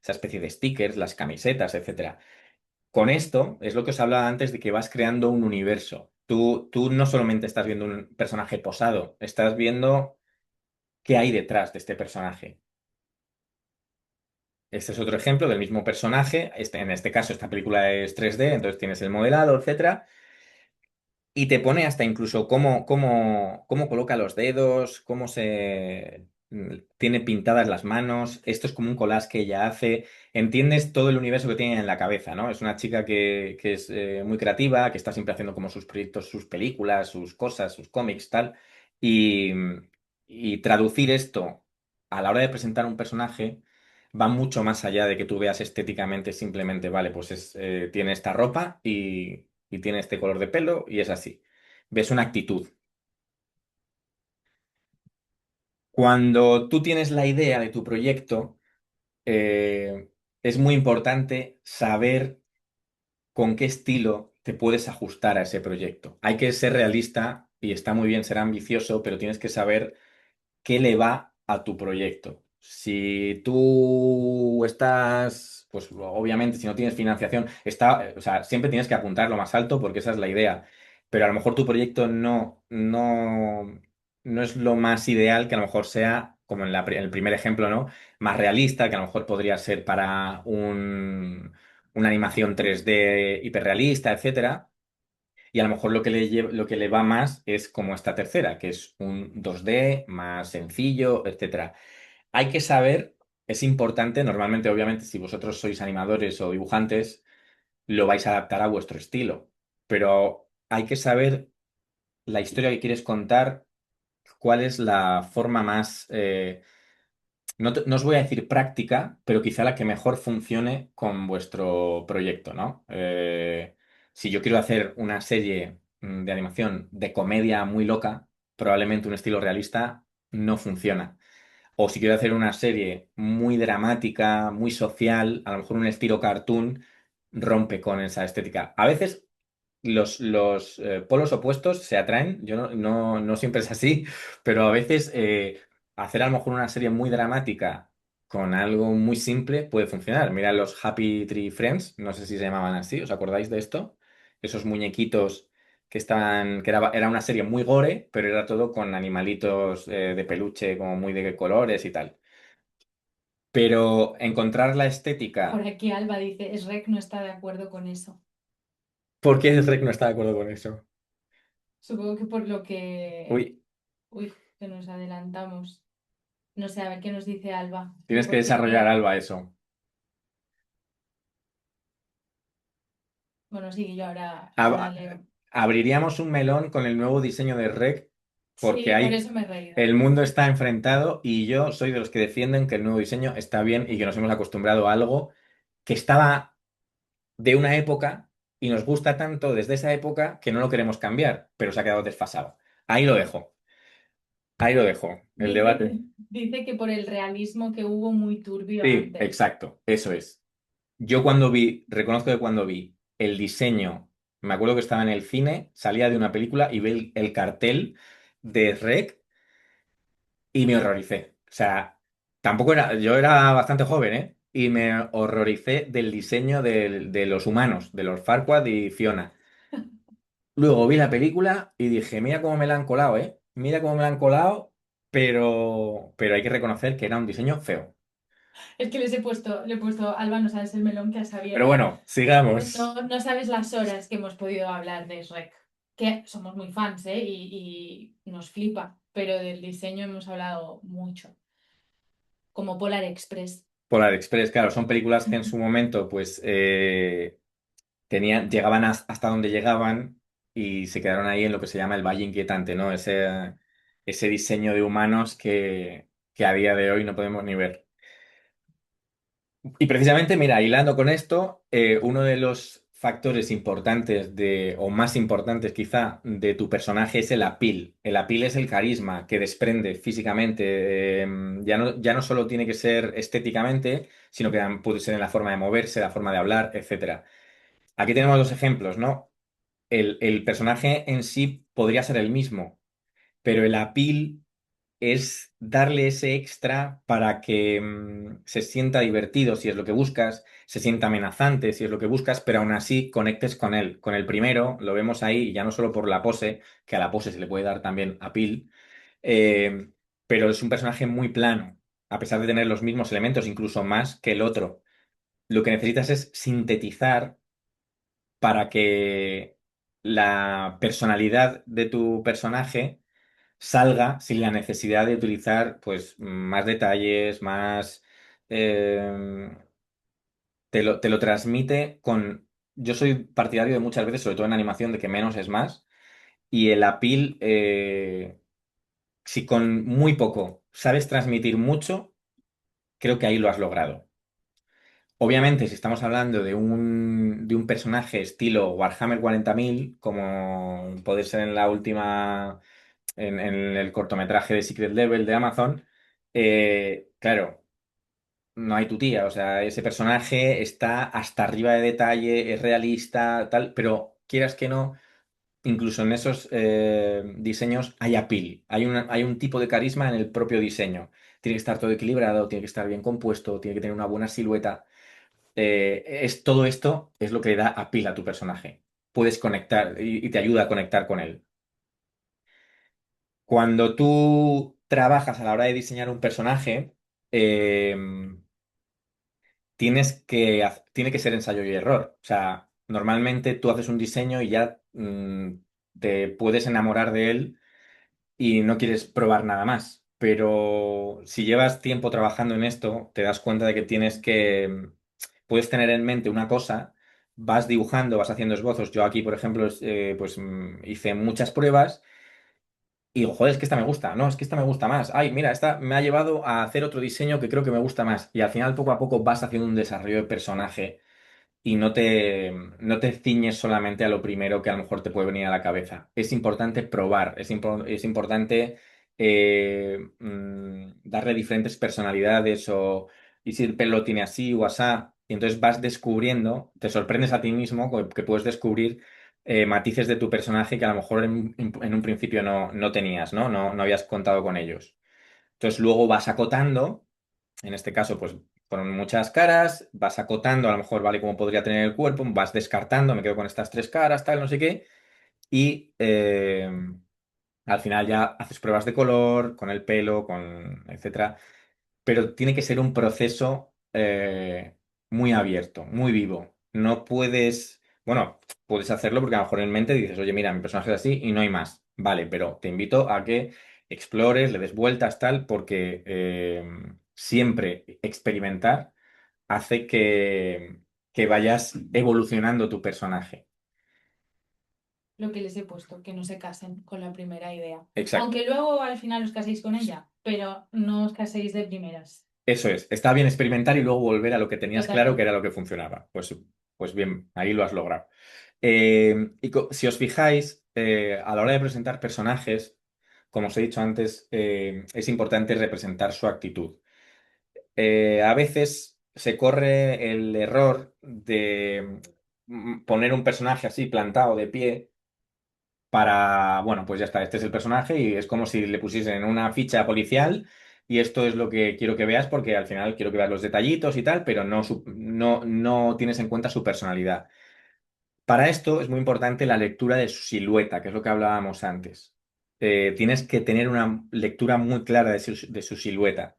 especie de stickers, las camisetas, etcétera. Con esto es lo que os hablaba antes de que vas creando un universo. Tú no solamente estás viendo un personaje posado, estás viendo qué hay detrás de este personaje. Este es otro ejemplo del mismo personaje. En este caso, esta película es 3D, entonces tienes el modelado, etcétera. Y te pone hasta incluso cómo coloca los dedos, cómo tiene pintadas las manos. Esto es como un collage que ella hace. Entiendes todo el universo que tiene en la cabeza, ¿no? Es una chica que es muy creativa, que está siempre haciendo como sus proyectos, sus películas, sus cosas, sus cómics, tal. Y, y traducir esto a la hora de presentar un personaje va mucho más allá de que tú veas estéticamente simplemente, vale, pues tiene esta ropa y tiene este color de pelo y es así. Ves una actitud. Cuando tú tienes la idea de tu proyecto, es muy importante saber con qué estilo te puedes ajustar a ese proyecto. Hay que ser realista y está muy bien ser ambicioso, pero tienes que saber qué le va a tu proyecto. Si tú estás, pues obviamente, si no tienes financiación, o sea, siempre tienes que apuntar lo más alto porque esa es la idea. Pero a lo mejor tu proyecto no es lo más ideal que a lo mejor sea, como en el primer ejemplo, ¿no? Más realista, que a lo mejor podría ser para una animación 3D hiperrealista, etcétera. Y a lo mejor lo que le va más es como esta tercera, que es un 2D más sencillo, etcétera. Hay que saber es importante, normalmente, obviamente, si vosotros sois animadores o dibujantes, lo vais a adaptar a vuestro estilo, pero hay que saber la historia que quieres contar, cuál es la forma más, no os voy a decir práctica, pero quizá la que mejor funcione con vuestro proyecto, ¿no? Si yo quiero hacer una serie de animación de comedia muy loca, probablemente un estilo realista no funciona. O si quiero hacer una serie muy dramática, muy social, a lo mejor un estilo cartoon, rompe con esa estética. A veces los polos opuestos se atraen, yo no siempre es así, pero a veces hacer a lo mejor una serie muy dramática con algo muy simple puede funcionar. Mira los Happy Tree Friends, no sé si se llamaban así, ¿os acordáis de esto? Esos muñequitos que era una serie muy gore, pero era todo con animalitos de peluche como muy de colores y tal. Pero encontrar la Por estética. aquí Alba dice, Shrek no está de acuerdo con eso. ¿Por qué Rec no está de acuerdo con eso? Supongo que por lo que... Uy, Uy, que nos adelantamos. No sé, a ver qué nos dice Alba. tienes que desarrollar, Porque, Alba, eso. bueno, sí, yo ahora Ab- leo. Abriríamos un melón con el nuevo diseño de Rec porque Sí, por hay, eso me he reído. el mundo está enfrentado y yo soy de los que defienden que el nuevo diseño está bien y que nos hemos acostumbrado a algo que estaba de una época y nos gusta tanto desde esa época que no lo queremos cambiar, pero se ha quedado desfasado. Ahí lo dejo, ahí lo dejo, el Dice, debate. dice que por el realismo que hubo muy turbio Sí, antes. exacto, eso es. Yo cuando vi, reconozco que cuando vi el diseño, me acuerdo que estaba en el cine, salía de una película y vi el cartel de Rec y me horroricé. O sea, tampoco era, yo era bastante joven, ¿eh? Y me horroricé del diseño de los humanos, de los Farquaad y Fiona. Luego vi la película y dije, mira cómo me la han colado, ¿eh? Mira cómo me la han colado, pero hay que reconocer que era un diseño feo. Es que le he puesto, Alba, no sabes el melón que has Pero abierto. bueno, sigamos. No sabes las horas que hemos podido hablar de Shrek. Que somos muy fans, ¿eh? Y nos flipa. Pero del diseño hemos hablado mucho. Como Polar Express. Polar Express, claro, son películas que en su momento, pues, llegaban hasta donde llegaban y se quedaron ahí en lo que se llama el Valle Inquietante, ¿no? Ese diseño de humanos que a día de hoy no podemos ni ver. Y precisamente, mira, hilando con esto, uno de los factores importantes o más importantes quizá, de tu personaje es el appeal. El appeal es el carisma que desprende físicamente. Ya no solo tiene que ser estéticamente, sino que puede ser en la forma de moverse, la forma de hablar, etcétera. Aquí tenemos dos ejemplos, ¿no? El personaje en sí podría ser el mismo, pero el appeal es darle ese extra para que se sienta divertido si es lo que buscas, se sienta amenazante si es lo que buscas, pero aún así conectes con él. Con el primero lo vemos ahí, ya no solo por la pose, que a la pose se le puede dar también appeal, eh, pero es un personaje muy plano, a pesar de tener los mismos elementos, incluso más que el otro. Lo que necesitas es sintetizar para que la personalidad de tu personaje salga sin la necesidad de utilizar pues más detalles, más... eh, te lo transmite con... Yo soy partidario de muchas veces, sobre todo en animación, de que menos es más. Y el appeal, si con muy poco sabes transmitir mucho, creo que ahí lo has logrado. Obviamente, si estamos hablando de un personaje estilo Warhammer 40.000, como puede ser en la última, en el cortometraje de Secret Level de Amazon, claro, no hay tu tía, o sea, ese personaje está hasta arriba de detalle, es realista, tal, pero quieras que no, incluso en esos diseños hay appeal, hay un tipo de carisma en el propio diseño. Tiene que estar todo equilibrado, tiene que estar bien compuesto, tiene que tener una buena silueta. Todo esto es lo que le da appeal a tu personaje. Puedes conectar y te ayuda a conectar con él. Cuando tú trabajas a la hora de diseñar un personaje, eh, tiene que ser ensayo y error. O sea, normalmente tú haces un diseño y ya te puedes enamorar de él y no quieres probar nada más. pero si llevas tiempo trabajando en esto, te das cuenta de que puedes tener en mente una cosa, vas dibujando, vas haciendo esbozos. Yo aquí, por ejemplo, hice muchas pruebas y digo, joder, es que esta me gusta, no, es que esta me gusta más. Ay, mira, esta me ha llevado a hacer otro diseño que creo que me gusta más. Y al final, poco a poco, vas haciendo un desarrollo de personaje y no te ciñes solamente a lo primero que a lo mejor te puede venir a la cabeza. Es importante probar, es importante darle diferentes personalidades y si el pelo tiene así o asá. Y entonces vas descubriendo, te sorprendes a ti mismo que puedes descubrir matices de tu personaje que a lo mejor en un principio no tenías, ¿no? No habías contado con ellos. Entonces luego vas acotando, en este caso, pues con muchas caras, vas acotando, a lo mejor vale como podría tener el cuerpo, vas descartando, me quedo con estas tres caras, tal, no sé qué, y al final ya haces pruebas de color, con el pelo, etcétera, pero tiene que ser un proceso muy abierto, muy vivo. No puedes, bueno, puedes hacerlo porque a lo mejor en mente dices, oye, mira, mi personaje es así y no hay más. Vale, pero te invito a que explores, le des vueltas, tal, porque siempre experimentar hace que vayas evolucionando tu personaje. Lo que les he puesto, que no se casen con la primera idea. Exacto. Aunque luego al final os caséis con ella, pero no os caséis de primeras. Eso es. Está bien experimentar y luego volver a lo que tenías claro que Totalmente. era lo que funcionaba. Pues bien, ahí lo has logrado. Si os fijáis, a la hora de presentar personajes, como os he dicho antes, es importante representar su actitud. A veces se corre el error de poner un personaje así plantado de pie bueno, pues ya está, este es el personaje y es como si le pusiesen una ficha policial y esto es lo que quiero que veas porque al final quiero que veas los detallitos y tal, pero no tienes en cuenta su personalidad. Para esto es muy importante la lectura de su silueta, que es lo que hablábamos antes. Tienes que tener una lectura muy clara de su silueta.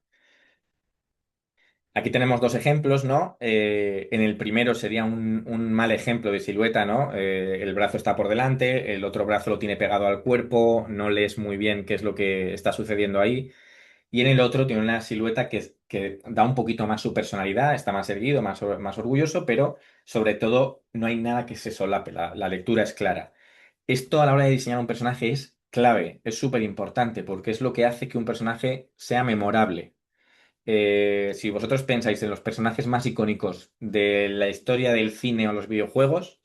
Aquí tenemos dos ejemplos, ¿no? En el primero sería un mal ejemplo de silueta, ¿no? El brazo está por delante, el otro brazo lo tiene pegado al cuerpo, no lees muy bien qué es lo que está sucediendo ahí. Y en el otro tiene una silueta que da un poquito más su personalidad, está más erguido, más orgulloso, pero sobre todo no hay nada que se solape, la lectura es clara. Esto a la hora de diseñar un personaje es clave, es súper importante, porque es lo que hace que un personaje sea memorable. Si vosotros pensáis en los personajes más icónicos de la historia del cine o los videojuegos,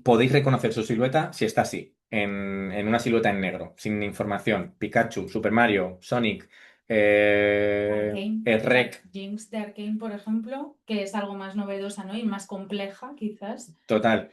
podéis reconocer su silueta si está así, en una silueta en negro, sin información. Pikachu, Super Mario, Sonic, Arcane, el o sea, Rec, Jinx de Arcane, por ejemplo, que es algo más novedosa, ¿no? Y más compleja, quizás, total.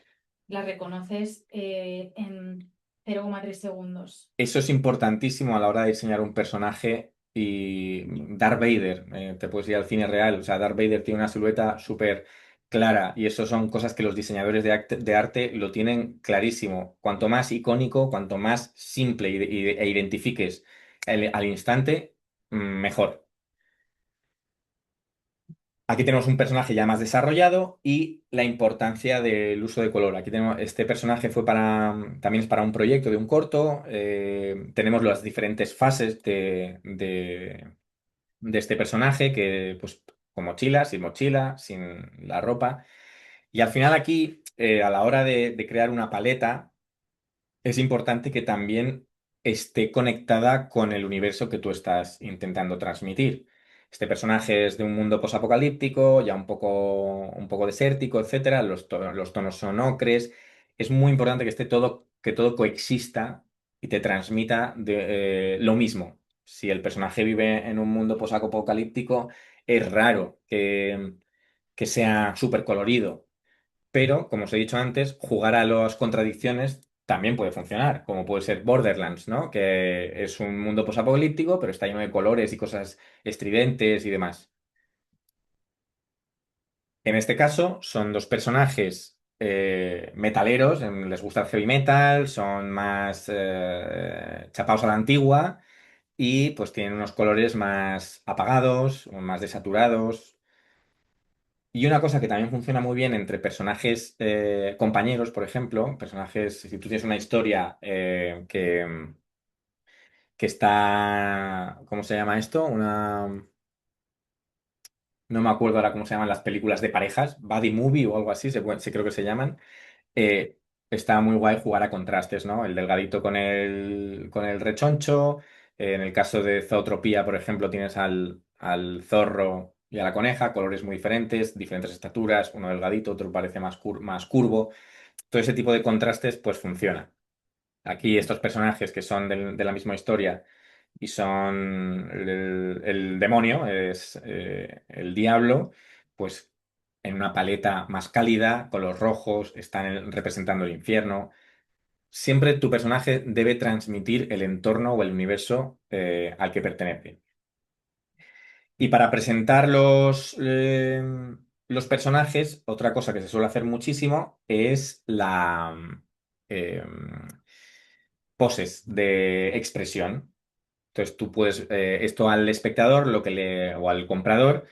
la reconoces en 0,3 segundos. Eso es importantísimo a la hora de diseñar un personaje y Darth Vader, te puedes ir al cine real, o sea, Darth Vader tiene una silueta súper clara y eso son cosas que los diseñadores de arte lo tienen clarísimo. Cuanto más icónico, cuanto más simple e identifiques al instante, mejor. Aquí tenemos un personaje ya más desarrollado y la importancia del uso de color. Aquí tenemos, este personaje también es para un proyecto de un corto. Tenemos las diferentes fases de este personaje, que pues con mochila, sin mochila, sin la ropa. Y al final aquí, a la hora de crear una paleta, es importante que también esté conectada con el universo que tú estás intentando transmitir. Este personaje es de un mundo posapocalíptico, ya un poco desértico, etcétera. Los tonos son ocres. Es muy importante que todo coexista y te transmita lo mismo. Si el personaje vive en un mundo posapocalíptico, es raro que sea súper colorido. Pero, como os he dicho antes, jugar a las contradicciones también puede funcionar, como puede ser Borderlands, ¿no? Que es un mundo posapocalíptico, pero está lleno de colores y cosas estridentes y demás. En este caso, son dos personajes metaleros, les gusta el heavy metal, son más chapados a la antigua y pues tienen unos colores más apagados, o más desaturados. Y una cosa que también funciona muy bien entre personajes compañeros, por ejemplo, personajes, si tú tienes una historia que está, ¿cómo se llama esto? No me acuerdo ahora cómo se llaman las películas de parejas, Buddy Movie o algo así, sí creo que se llaman. eh, Está muy guay jugar a contrastes, ¿no? El delgadito con el rechoncho. En el caso de Zootropía, por ejemplo, tienes al zorro y a la coneja, colores muy diferentes, diferentes estaturas, uno delgadito, otro parece más curvo. Todo ese tipo de contrastes, pues funciona. Aquí estos personajes que son de la misma historia y son el demonio, es el diablo, pues en una paleta más cálida, con los rojos, están representando el infierno. Siempre tu personaje debe transmitir el entorno o el universo al que pertenece. Y para presentar los personajes, otra cosa que se suele hacer muchísimo es eh, poses de expresión. Entonces tú puedes, esto al espectador o al comprador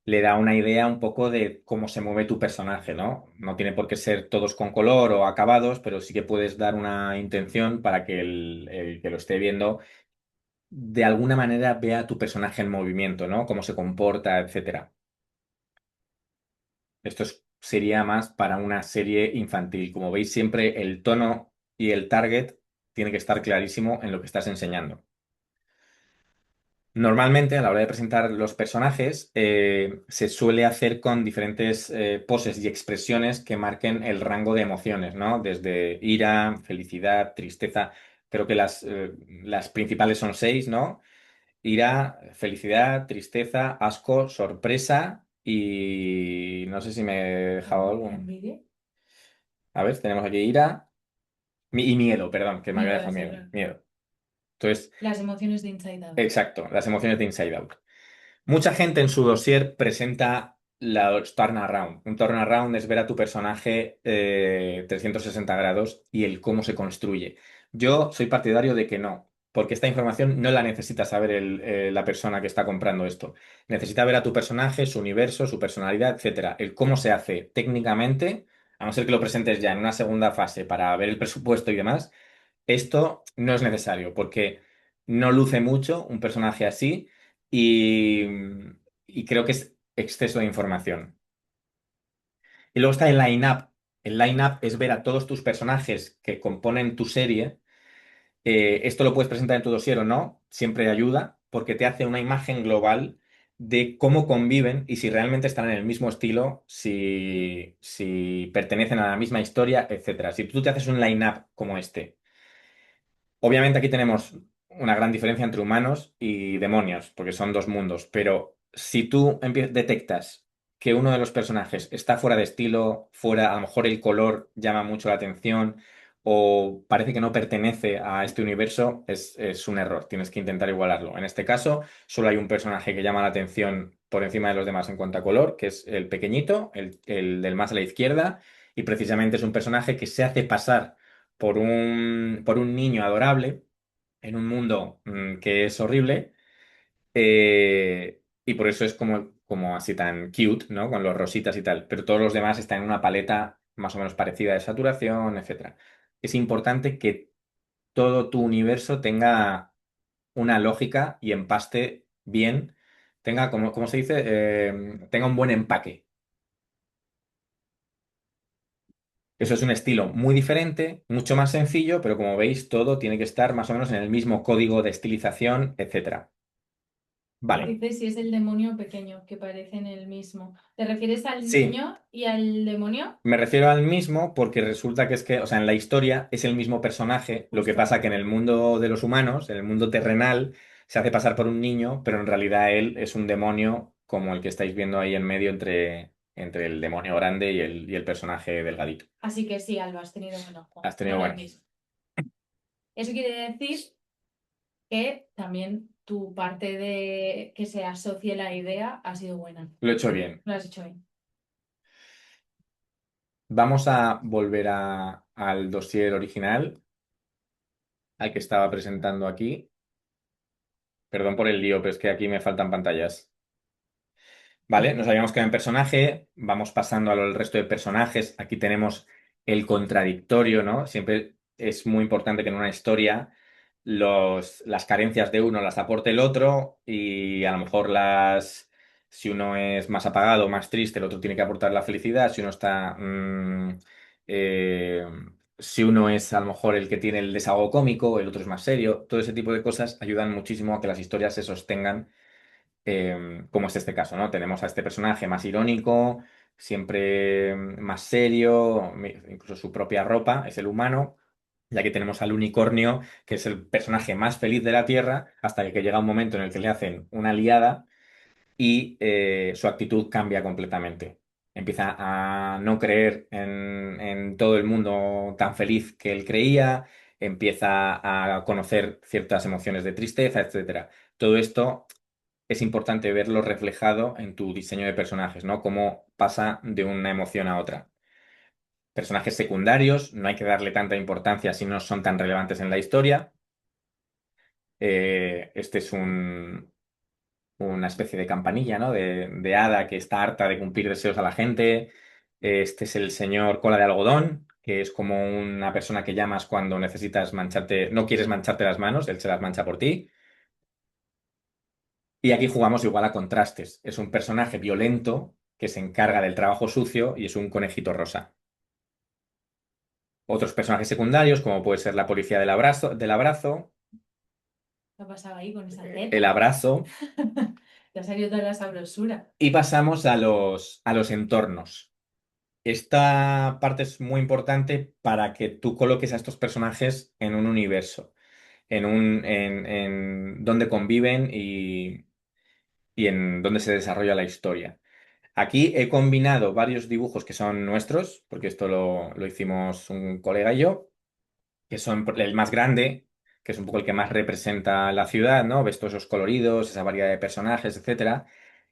le da una idea un poco de cómo se mueve tu personaje, ¿no? No tiene por qué ser todos con color o acabados, pero sí que puedes dar una intención para que el que lo esté viendo de alguna manera vea tu personaje en movimiento, ¿no? Cómo se comporta, etcétera. Sería más para una serie infantil. Como veis, siempre el tono y el target tiene que estar clarísimo en lo que estás enseñando. Normalmente, a la hora de presentar los personajes, se suele hacer con diferentes poses y expresiones que marquen el rango de emociones, ¿no? Desde ira, felicidad, tristeza. Creo que las principales son seis, ¿no? Ira, felicidad, tristeza, asco, sorpresa y no sé si me he dejado algo. ¿Envidia? A ver, tenemos aquí ira y miedo, perdón, que me había Miedo, dejado sí, miedo. claro. Miedo. Entonces, Las emociones de Inside Out. exacto, las emociones de Inside Out. Mucha gente en su dossier presenta los turnaround. Un turnaround es ver a tu personaje 360 grados y el cómo se construye. Yo soy partidario de que no, porque esta información no la necesita saber la persona que está comprando esto. Necesita ver a tu personaje, su universo, su personalidad, etcétera. El cómo se hace técnicamente, a no ser que lo presentes ya en una segunda fase para ver el presupuesto y demás, esto no es necesario, porque no luce mucho un personaje así y, y creo que es exceso de información. Y luego está el line-up. El line-up es ver a todos tus personajes que componen tu serie. Esto lo puedes presentar en tu dossier o no, siempre ayuda, porque te hace una imagen global de cómo conviven y si realmente están en el mismo estilo, si pertenecen a la misma historia, etcétera. Si tú te haces un line-up como este. Obviamente aquí tenemos una gran diferencia entre humanos y demonios, porque son dos mundos, pero si tú detectas que uno de los personajes está fuera de estilo, fuera, a lo mejor el color llama mucho la atención o parece que no pertenece a este universo, es un error, tienes que intentar igualarlo. En este caso, solo hay un personaje que llama la atención por encima de los demás en cuanto a color, que es el pequeñito, el del más a la izquierda, y precisamente es un personaje que se hace pasar por un niño adorable en un mundo que es horrible y por eso es como así tan cute, ¿no? Con los rositas y tal, pero todos los demás están en una paleta más o menos parecida de saturación, etcétera. Es importante que todo tu universo tenga una lógica y empaste bien, tenga, como se dice, tenga un buen empaque. Eso es un estilo muy diferente, mucho más sencillo, pero como veis, todo tiene que estar más o menos en el mismo código de estilización, etcétera. Vale. Dice si es el demonio pequeño, que parecen el mismo. ¿Te refieres al Sí, niño y al demonio? me refiero al mismo porque resulta que es que, o sea, en la historia es el mismo personaje, lo que Justo. pasa que en el mundo de los humanos, en el mundo terrenal, se hace pasar por un niño, pero en realidad él es un demonio como el que estáis viendo ahí en medio entre el demonio grande y el personaje delgadito. Así que sí, Alba, has tenido buen ojo. Has tenido Era el bueno. mismo. Eso quiere decir que también tu parte de que se asocie la idea ha sido buena. Lo he hecho bien. Lo has hecho bien. Vamos a volver al dossier original, al que estaba presentando aquí. Perdón por el lío, pero es que aquí me faltan pantallas. Vale, nos habíamos quedado en personaje, vamos pasando al resto de personajes. Aquí tenemos el contradictorio, ¿no? Siempre es muy importante que en una historia las carencias de uno las aporte el otro y a lo mejor si uno es más apagado, más triste, el otro tiene que aportar la felicidad. Si uno está, eh, si uno es a lo mejor el que tiene el desahogo cómico, el otro es más serio. Todo ese tipo de cosas ayudan muchísimo a que las historias se sostengan, como es este caso, ¿no? Tenemos a este personaje más irónico, siempre más serio, incluso su propia ropa es el humano, ya que tenemos al unicornio, que es el personaje más feliz de la Tierra, hasta que llega un momento en el que le hacen una liada y su actitud cambia completamente. Empieza a no creer en todo el mundo tan feliz que él creía, empieza a conocer ciertas emociones de tristeza, etcétera. Todo esto es importante verlo reflejado en tu diseño de personajes, ¿no? Cómo pasa de una emoción a otra. Personajes secundarios, no hay que darle tanta importancia si no son tan relevantes en la historia. Este es una especie de campanilla, ¿no? De hada que está harta de cumplir deseos a la gente. Este es el señor cola de algodón, que es como una persona que llamas cuando necesitas mancharte, no quieres mancharte las manos, él se las mancha por ti. Y aquí jugamos igual a contrastes. Es un personaje violento que se encarga del trabajo sucio y es un conejito rosa. Otros personajes secundarios, como puede ser la policía del abrazo, ¿Qué ha pasado ahí con esa el teta? abrazo, Te ha salido toda la sabrosura. y pasamos a los entornos. Esta parte es muy importante para que tú coloques a estos personajes en un universo, en donde conviven y en donde se desarrolla la historia. Aquí he combinado varios dibujos que son nuestros, porque esto lo hicimos un colega y yo, que son el más grande, que es un poco el que más representa la ciudad, ¿no? Ves todos esos coloridos, esa variedad de personajes, etcétera.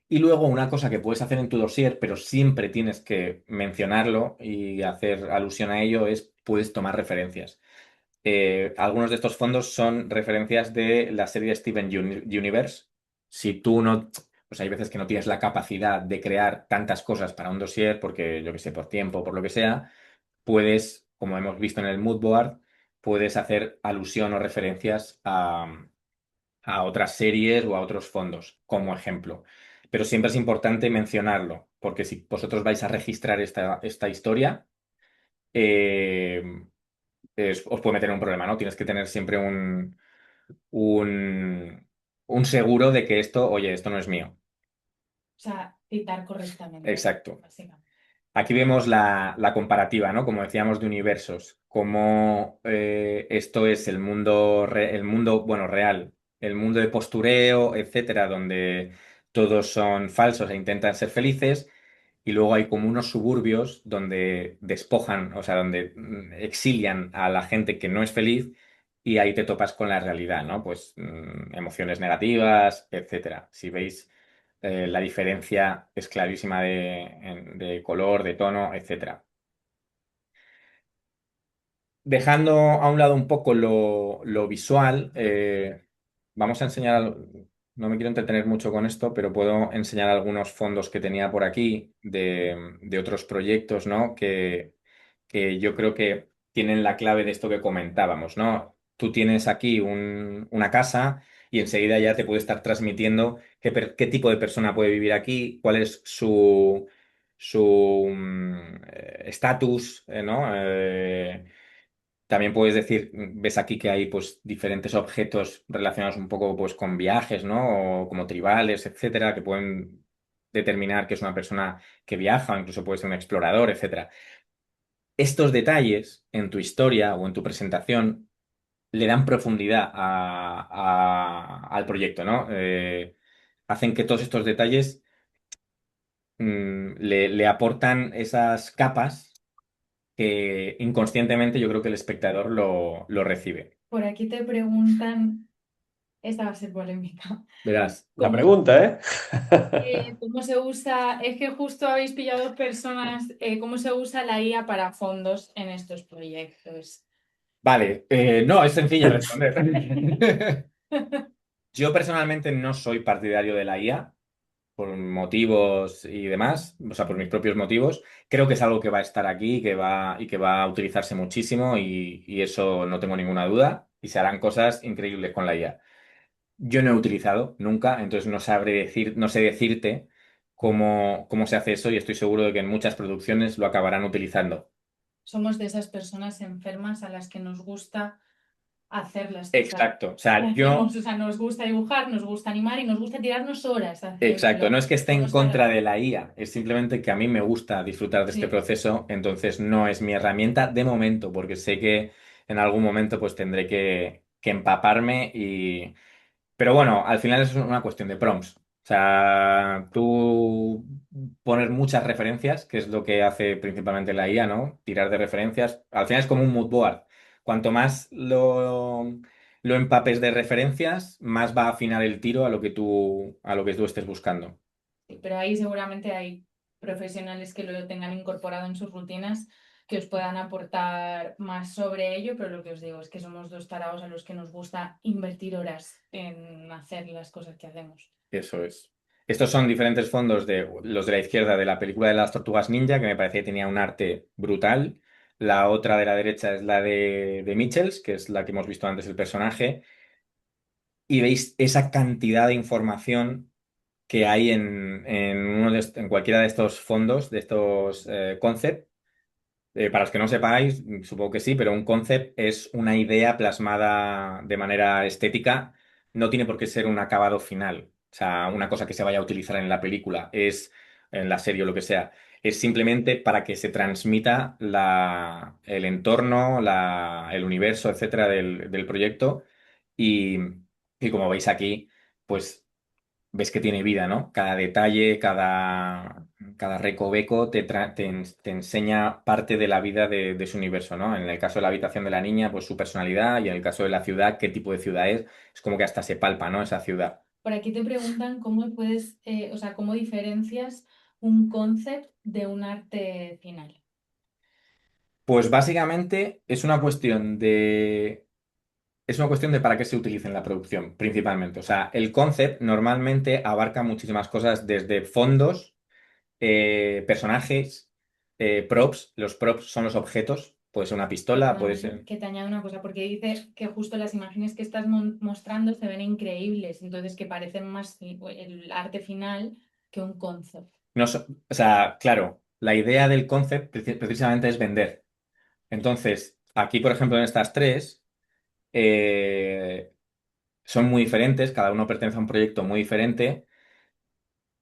Y luego una cosa que puedes hacer en tu dossier, pero siempre tienes que mencionarlo y hacer alusión a ello, es puedes tomar referencias. Algunos de estos fondos son referencias de la serie Steven Universe. Si tú no, pues hay veces que no tienes la capacidad de crear tantas cosas para un dossier, porque yo que sé, por tiempo, por lo que sea, puedes, como hemos visto en el mood board, puedes hacer alusión o referencias a otras series o a otros fondos, como ejemplo. Pero siempre es importante mencionarlo, porque si vosotros vais a registrar esta historia, eh, os puede meter en un problema, ¿no? Tienes que tener siempre un, un seguro de que esto, oye, esto no es mío. O sea, citar correctamente, Exacto. básicamente. Aquí vemos la comparativa, ¿no? Como decíamos, de universos. Cómo esto es el mundo, bueno, real, el mundo de postureo, etcétera, donde todos son falsos e intentan ser felices. Y luego hay como unos suburbios donde despojan, o sea, donde exilian a la gente que no es feliz y ahí te topas con la realidad, ¿no? Pues emociones negativas, etcétera. Si veis, la diferencia es clarísima de color, de tono, etcétera. Dejando a un lado un poco lo visual, vamos a enseñar, no me quiero entretener mucho con esto, pero puedo enseñar algunos fondos que tenía por aquí de otros proyectos, ¿no? Que yo creo que tienen la clave de esto que comentábamos, ¿no? Tú tienes aquí una casa y enseguida ya te puede estar transmitiendo qué tipo de persona puede vivir aquí, cuál es su estatus, ¿no? También puedes decir, ves aquí que hay pues diferentes objetos relacionados un poco pues con viajes, ¿no? O como tribales, etcétera, que pueden determinar que es una persona que viaja o incluso puede ser un explorador, etcétera. Estos detalles en tu historia o en tu presentación le dan profundidad al proyecto, ¿no? Hacen que todos estos detalles le aportan esas capas que inconscientemente yo creo que el espectador lo recibe. Por aquí te preguntan, esta va a ser polémica, Verás, La ¿cómo, pregunta, ¿eh? cómo se usa? Es que justo habéis pillado dos personas, ¿cómo se usa la IA para fondos en estos proyectos? Vale, no, es sencillo responder. Yo personalmente no soy partidario de la IA por motivos y demás, o sea, por mis propios motivos. Creo que es algo que va a estar aquí y que va a utilizarse muchísimo y eso no tengo ninguna duda. y se harán cosas increíbles con la IA. Yo no he utilizado nunca, entonces no sé decirte cómo se hace eso y estoy seguro de que en muchas producciones lo acabarán utilizando. Somos de esas personas enfermas a las que nos gusta hacer las cosas Exacto. O que sea, hacemos. O sea, nos gusta dibujar, nos gusta animar y nos gusta tirarnos horas exacto, haciéndolo. no es que esté No en nos para contra de nada. la IA, es simplemente que a mí me gusta disfrutar de este Sí. proceso, entonces no es mi herramienta de momento, porque sé que en algún momento pues tendré que empaparme y... Pero bueno, al final es una cuestión de prompts. O sea, tú poner muchas referencias, que es lo que hace principalmente la IA, ¿no? Tirar de referencias. Al final es como un mood board. Cuanto más lo empapes de referencias, más va a afinar el tiro a lo que tú estés buscando. Sí, pero ahí seguramente hay profesionales que lo tengan incorporado en sus rutinas que os puedan aportar más sobre ello, pero lo que os digo es que somos dos tarados a los que nos gusta invertir horas en hacer las cosas que hacemos. Eso es. Estos son diferentes fondos de los de la izquierda de la película de las Tortugas Ninja, que me parecía que tenía un arte brutal. La otra de la derecha es la de Mitchells, que es la que hemos visto antes el personaje. Y veis esa cantidad de información que hay en cualquiera de estos fondos, de estos concepts. Para los que no sepáis, supongo que sí, pero un concept es una idea plasmada de manera estética, no tiene por qué ser un acabado final, o sea, una cosa que se vaya a utilizar en la película, es en la serie o lo que sea, es simplemente para que se transmita el entorno, el universo, etcétera, del proyecto y, y como veis aquí, pues ves que tiene vida, ¿no? Cada detalle, cada recoveco te enseña parte de la vida de su universo, ¿no? En el caso de la habitación de la niña, pues su personalidad, y en el caso de la ciudad, qué tipo de ciudad es como que hasta se palpa, ¿no? Esa ciudad. Por aquí te preguntan cómo puedes, o sea, cómo diferencias un concept de un arte final. Pues básicamente es una cuestión de para qué se utiliza en la producción, principalmente. O sea, el concept normalmente abarca muchísimas cosas desde fondos, personajes, props. Los props son los objetos. Puede ser una pistola, puede Perdóname ser. que te añado una cosa, porque dice que justo las imágenes que estás mostrando se ven increíbles, entonces que parecen más el arte final que un concept. No, o sea, claro, la idea del concept precisamente es vender. Entonces, aquí, por ejemplo, en estas tres, eh, son muy diferentes, cada uno pertenece a un proyecto muy diferente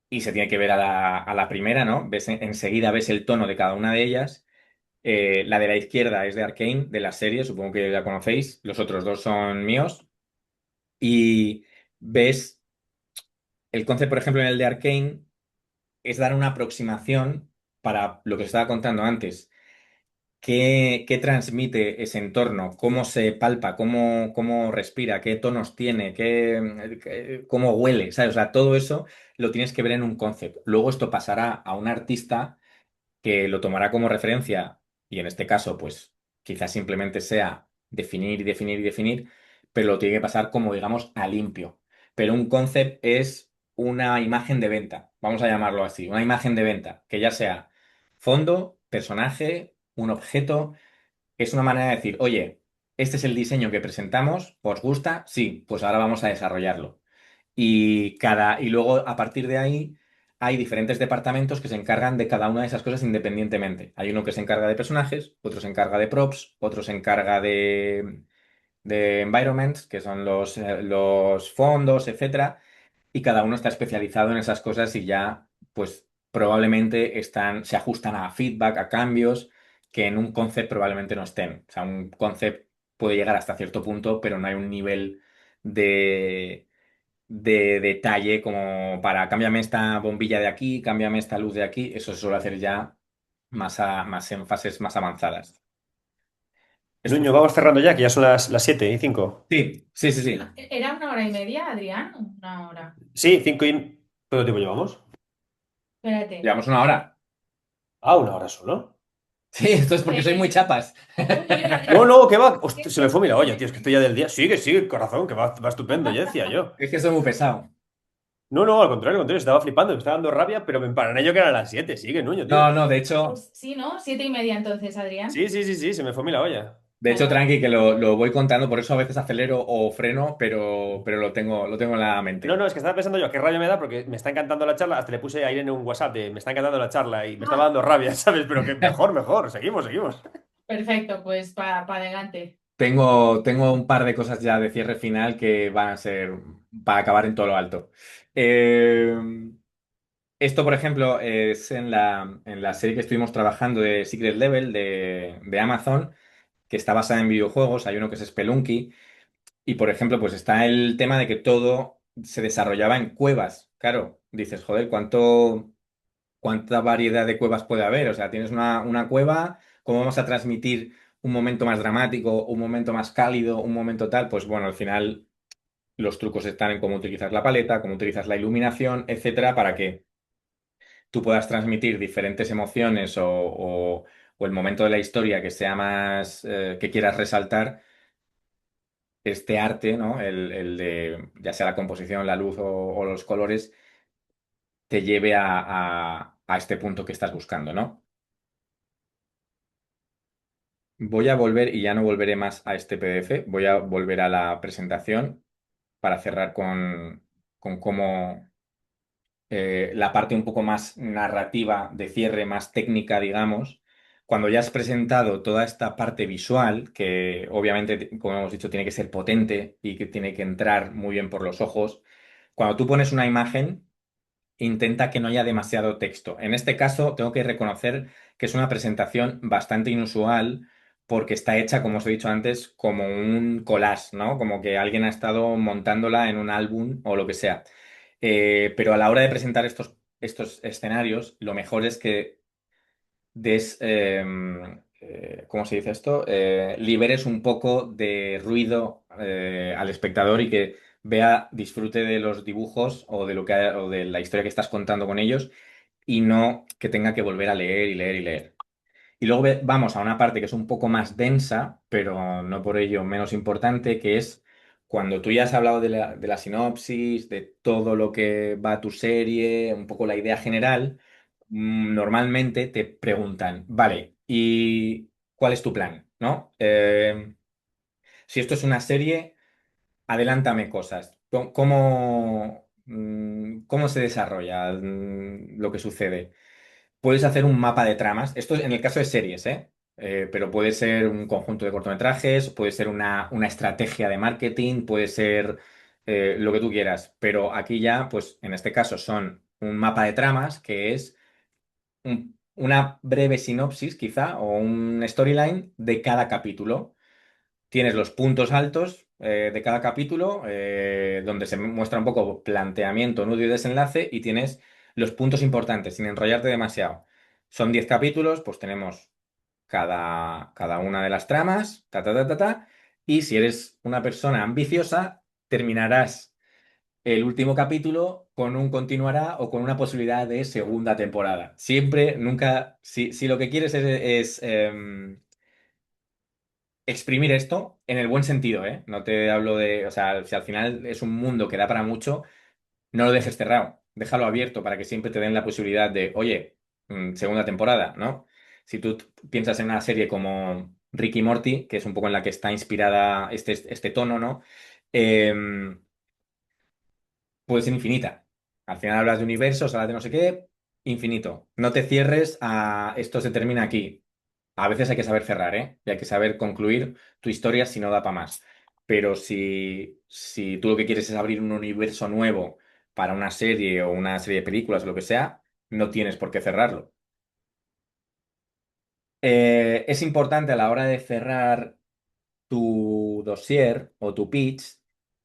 y se tiene que ver a la primera, ¿no? Enseguida ves el tono de cada una de ellas. La de la izquierda es de Arcane, de la serie, supongo que la conocéis. Los otros dos son míos. Y ves el concepto, por ejemplo, en el de Arcane, es dar una aproximación para lo que os estaba contando antes. ¿Qué transmite ese entorno? ¿Cómo se palpa? ¿Cómo respira? ¿Qué tonos tiene? ¿Cómo huele? ¿Sabes? O sea, todo eso lo tienes que ver en un concepto. Luego esto pasará a un artista que lo tomará como referencia y en este caso, pues quizás simplemente sea definir y definir y definir, pero lo tiene que pasar como, digamos, a limpio. Pero un concept es una imagen de venta, vamos a llamarlo así, una imagen de venta, que ya sea fondo, personaje, un objeto, es una manera de decir, oye, este es el diseño que presentamos, ¿os gusta? Sí, pues ahora vamos a desarrollarlo. Y luego, a partir de ahí, hay diferentes departamentos que se encargan de cada una de esas cosas independientemente. Hay uno que se encarga de personajes, otro se encarga de props, otro se encarga de environments, que son los fondos, etcétera. Y cada uno está especializado en esas cosas y ya, pues, probablemente se ajustan a feedback, a cambios, que en un concept probablemente no estén. O sea, un concept puede llegar hasta cierto punto, pero no hay un nivel de detalle como para cámbiame esta bombilla de aquí, cámbiame esta luz de aquí, eso se suele hacer ya más en fases más avanzadas. Esto Nuño, vamos cerrando ya, que ya son las 7:05. sí, sí, sí, sí. ¿Era 1 hora y media, Adrián? Una hora. Sí, 5 y... ¿Cuánto tiempo llevamos? Espérate. Llevamos una hora. Ah, una hora solo. Sí, esto es porque soy muy chapas. No, no, que va. Hostia, se me fue, mira, oye, tío, es que estoy ya del día. Sigue, sigue, corazón, que va estupendo, ya decía yo. Es que soy muy pesado. No, no, al contrario, estaba flipando, me estaba dando rabia, pero me parané yo que eran las 7. Sigue, Nuño, tío. No, no, de hecho, Pues sí, ¿no? 7:30 entonces, Adrián. Sí, sí, sí, sí, se me fue a mí la olla. De hecho, Claro. tranqui, que lo voy contando, por eso a veces acelero o freno, pero lo tengo en la No, mente. no, es que estaba pensando yo, qué rabia me da porque me está encantando la charla. Hasta le puse a Irene un WhatsApp de me está encantando la charla y me estaba Ah, dando rabia, ¿sabes? Pero que mejor, mejor, seguimos, seguimos. perfecto, pues para adelante. Tengo un par de cosas ya de cierre final que van a ser para acabar en todo lo alto. Eh, Esto, por ejemplo, es en la serie que estuvimos trabajando de Secret Level de Amazon, que está basada en videojuegos. Hay uno que es Spelunky. Y, por ejemplo, pues está el tema de que todo se desarrollaba en cuevas. Claro, dices, joder, ¿cuánta variedad de cuevas puede haber? O sea, tienes una cueva, ¿cómo vamos a transmitir un momento más dramático, un momento más cálido, un momento tal? Pues bueno, al final los trucos están en cómo utilizas la paleta, cómo utilizas la iluminación, etcétera, para que tú puedas transmitir diferentes emociones o el momento de la historia que sea más, que quieras resaltar, este arte, ¿no? El de, ya sea la composición, la luz o los colores, te lleve a este punto que estás buscando, ¿no? Voy a volver y ya no volveré más a este PDF, voy a volver a la presentación para cerrar con cómo la parte un poco más narrativa de cierre, más técnica, digamos. Cuando ya has presentado toda esta parte visual, que obviamente, como hemos dicho, tiene que ser potente y que tiene que entrar muy bien por los ojos, cuando tú pones una imagen, intenta que no haya demasiado texto. En este caso, tengo que reconocer que es una presentación bastante inusual porque está hecha, como os he dicho antes, como un collage, ¿no? Como que alguien ha estado montándola en un álbum o lo que sea. Pero a la hora de presentar estos escenarios, lo mejor es que ¿cómo se dice esto? Liberes un poco de ruido al espectador y que disfrute de los dibujos o de o de la historia que estás contando con ellos y no que tenga que volver a leer y leer y leer. Y luego vamos a una parte que es un poco más densa, pero no por ello menos importante, que es cuando tú ya has hablado de la sinopsis, de todo lo que va a tu serie, un poco la idea general, normalmente te preguntan, vale, ¿y cuál es tu plan? ¿No? Si esto es una serie, adelántame cosas. ¿Cómo se desarrolla lo que sucede? Puedes hacer un mapa de tramas. Esto es en el caso de series, ¿eh? Pero puede ser un conjunto de cortometrajes, puede ser una estrategia de marketing, puede ser lo que tú quieras. Pero aquí ya, pues en este caso son un mapa de tramas que es una breve sinopsis, quizá, o un storyline de cada capítulo. Tienes los puntos altos de cada capítulo, donde se muestra un poco planteamiento, nudo y desenlace, y tienes los puntos importantes, sin enrollarte demasiado. Son 10 capítulos, pues tenemos cada una de las tramas, ta, ta, ta, ta, ta, y si eres una persona ambiciosa, terminarás el último capítulo con un continuará o con una posibilidad de segunda temporada. Siempre, nunca, si lo que quieres es exprimir esto en el buen sentido, ¿eh? No te hablo de, o sea, si al final es un mundo que da para mucho, no lo dejes cerrado, déjalo abierto para que siempre te den la posibilidad de, oye, segunda temporada, ¿no? Si tú piensas en una serie como Ricky Morty, que es un poco en la que está inspirada este tono, ¿no? Em, Puede ser infinita. Al final hablas de universos, hablas de no sé qué, infinito. No te cierres a esto se termina aquí. A veces hay que saber cerrar, ¿eh? Y hay que saber concluir tu historia si no da para más. Pero si tú lo que quieres es abrir un universo nuevo para una serie o una serie de películas o lo que sea, no tienes por qué cerrarlo. Es importante a la hora de cerrar tu dossier o tu pitch,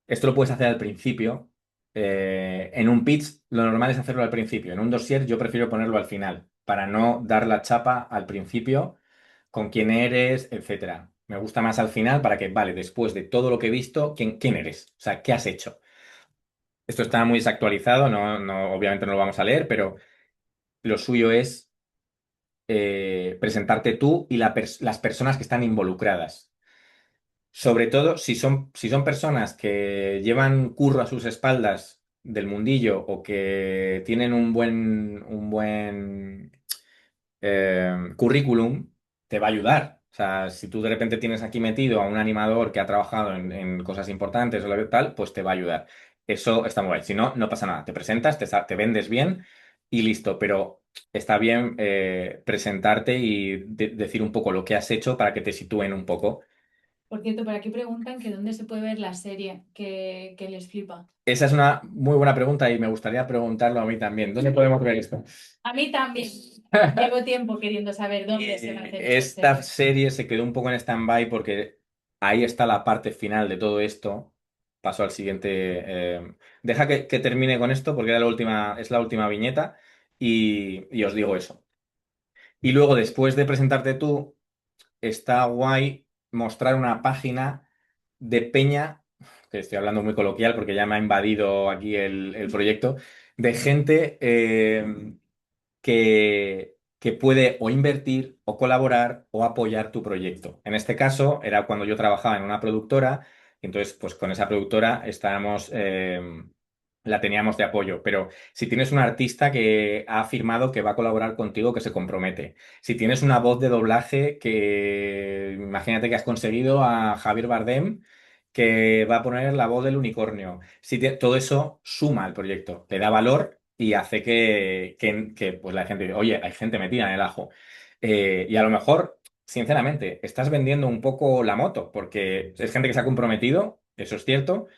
esto lo puedes hacer al principio. En un pitch lo normal es hacerlo al principio. En un dossier yo prefiero ponerlo al final, para no dar la chapa al principio con quién eres, etcétera. Me gusta más al final para que, vale, después de todo lo que he visto, ¿quién eres? O sea, ¿qué has hecho? Esto está muy desactualizado, obviamente no lo vamos a leer, pero lo suyo es presentarte tú y las personas que están involucradas. Sobre todo si son personas que llevan curro a sus espaldas del mundillo o que tienen un buen currículum, te va a ayudar. O sea, si tú de repente tienes aquí metido a un animador que ha trabajado en cosas importantes o lo que tal, pues te va a ayudar. Eso está muy guay. Si no, no pasa nada. Te presentas, te vendes bien y listo. Pero está bien presentarte y decir un poco lo que has hecho para que te sitúen un poco. Por cierto, por aquí preguntan que dónde se puede ver la serie que les flipa. Esa es una muy buena pregunta y me gustaría preguntarlo a mí también. ¿Dónde podemos ver esto? A mí también. Llevo tiempo queriendo saber dónde se va a hacer esta Esta serie. serie se quedó un poco en stand-by porque ahí está la parte final de todo esto. Paso al siguiente. Deja que termine con esto porque era es la última viñeta y os digo eso. Y luego, después de presentarte tú, está guay mostrar una página de peña, que estoy hablando muy coloquial porque ya me ha invadido aquí el proyecto, de gente que puede o invertir o colaborar o apoyar tu proyecto. En este caso era cuando yo trabajaba en una productora, y entonces pues con esa productora la teníamos de apoyo, pero si tienes un artista que ha afirmado que va a colaborar contigo, que se compromete, si tienes una voz de doblaje que imagínate que has conseguido a Javier Bardem, que va a poner la voz del unicornio. Todo eso suma al proyecto, le da valor y hace que, pues la gente diga, oye, hay gente metida en el ajo. Y a lo mejor, sinceramente, estás vendiendo un poco la moto, porque es gente que se ha comprometido, eso es cierto,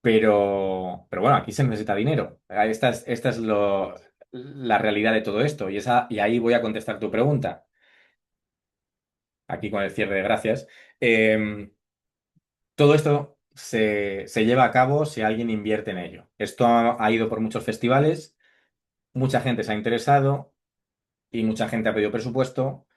pero bueno, aquí se necesita dinero. Esta es la realidad de todo esto, y ahí voy a contestar tu pregunta, aquí con el cierre de gracias. Em, Todo esto se lleva a cabo si alguien invierte en ello. Esto ha ido por muchos festivales, mucha gente se ha interesado y mucha gente ha pedido presupuesto,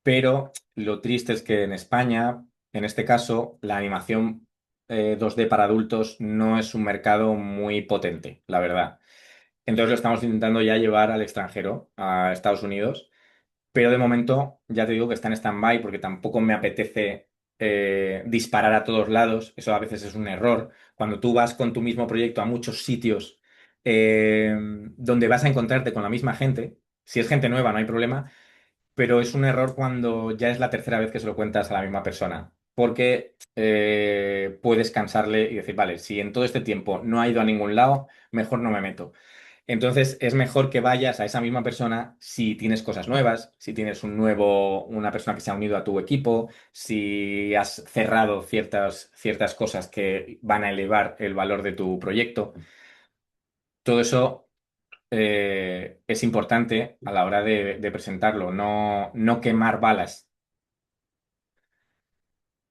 pero lo triste es que en España, en este caso, la animación 2D para adultos no es un mercado muy potente, la verdad. Entonces lo estamos intentando ya llevar al extranjero, a Estados Unidos, pero de momento ya te digo que está en stand-by porque tampoco me apetece disparar a todos lados. Eso a veces es un error. Cuando tú vas con tu mismo proyecto a muchos sitios donde vas a encontrarte con la misma gente, si es gente nueva no hay problema, pero es un error cuando ya es la tercera vez que se lo cuentas a la misma persona. Porque puedes cansarle y decir, vale, si en todo este tiempo no ha ido a ningún lado, mejor no me meto. Entonces es mejor que vayas a esa misma persona si tienes cosas nuevas, si tienes una persona que se ha unido a tu equipo, si has cerrado ciertas cosas que van a elevar el valor de tu proyecto. Todo eso es importante a la hora de presentarlo, no quemar balas.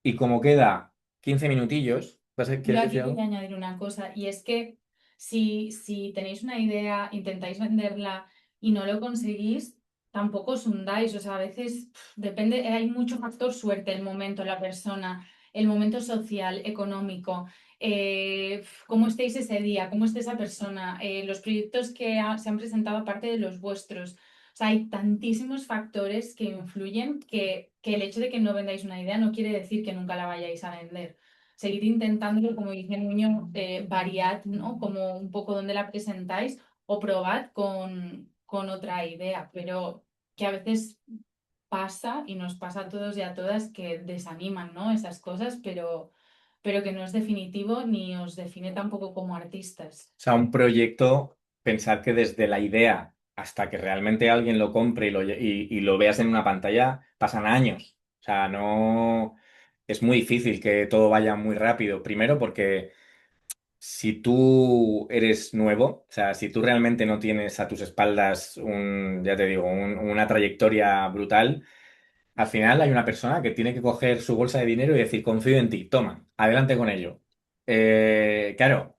Y como queda 15 minutillos, Yo ¿quieres aquí decir quería algo? añadir una cosa, y es que si tenéis una idea, intentáis venderla y no lo conseguís, tampoco os hundáis. O sea, a veces depende, hay mucho factor suerte, el momento, la persona, el momento social, económico, cómo estéis ese día, cómo esté esa persona, los proyectos que se han presentado aparte de los vuestros. O sea, hay tantísimos factores que influyen que el hecho de que no vendáis una idea no quiere decir que nunca la vayáis a vender. Seguir intentándolo, como dice Nuño, variad, ¿no? Como un poco donde la presentáis o probad con otra idea, pero que a veces pasa y nos pasa a todos y a todas que desaniman, ¿no? Esas cosas, pero que no es definitivo ni os define tampoco como artistas. O sea, un proyecto, pensar que desde la idea hasta que realmente alguien lo compre y lo veas en una pantalla, pasan años. O sea, no es muy difícil que todo vaya muy rápido. Primero porque si tú eres nuevo, o sea, si tú realmente no tienes a tus espaldas ya te digo, una trayectoria brutal, al final hay una persona que tiene que coger su bolsa de dinero y decir, confío en ti, toma, adelante con ello. Claro.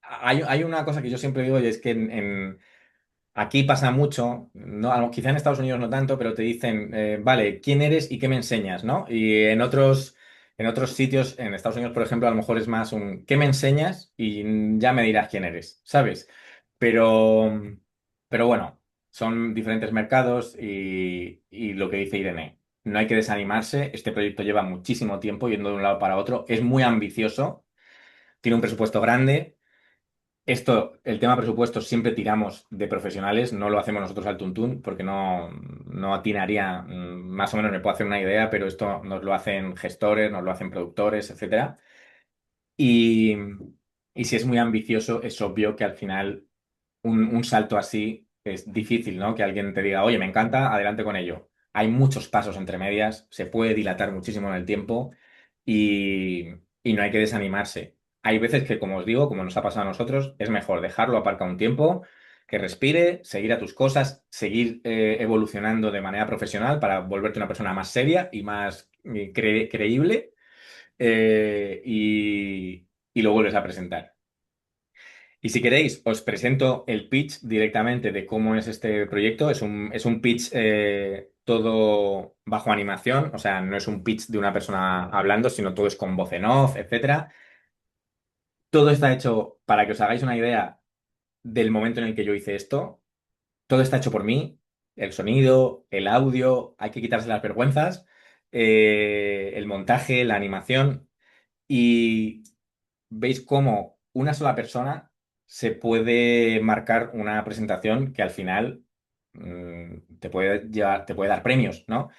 Hay una cosa que yo siempre digo y es que aquí pasa mucho, no, quizá en Estados Unidos no tanto, pero te dicen, vale, ¿quién eres y qué me enseñas? ¿No? Y en otros sitios, en Estados Unidos, por ejemplo, a lo mejor es más un ¿qué me enseñas? Y ya me dirás quién eres, ¿sabes? Pero, pero bueno, son diferentes mercados y lo que dice Irene, no hay que desanimarse, este proyecto lleva muchísimo tiempo yendo de un lado para otro, es muy ambicioso, tiene un presupuesto grande. El tema presupuesto siempre tiramos de profesionales, no lo hacemos nosotros al tuntún porque no atinaría más o menos me puedo hacer una idea, pero esto nos lo hacen gestores, nos lo hacen productores, etcétera. Y, y si es muy ambicioso, es obvio que al final un salto así es difícil, ¿no? Que alguien te diga, oye, me encanta, adelante con ello. Hay muchos pasos entre medias, se puede dilatar muchísimo en el tiempo y, y no hay que desanimarse. Hay veces que, como os digo, como nos ha pasado a nosotros, es mejor dejarlo aparcado un tiempo, que respire, seguir a tus cosas, seguir evolucionando de manera profesional para volverte una persona más seria y más creíble y lo vuelves a presentar. Y si queréis, os presento el pitch directamente de cómo es este proyecto. Es un pitch todo bajo animación, o sea, no es un pitch de una persona hablando, sino todo es con voz en off, etcétera. Todo está hecho, para que os hagáis una idea del momento en el que yo hice esto, todo está hecho por mí, el sonido, el audio, hay que quitarse las vergüenzas, el montaje, la animación, y veis cómo una sola persona se puede marcar una presentación que al final te puede llevar, te puede dar premios, ¿no?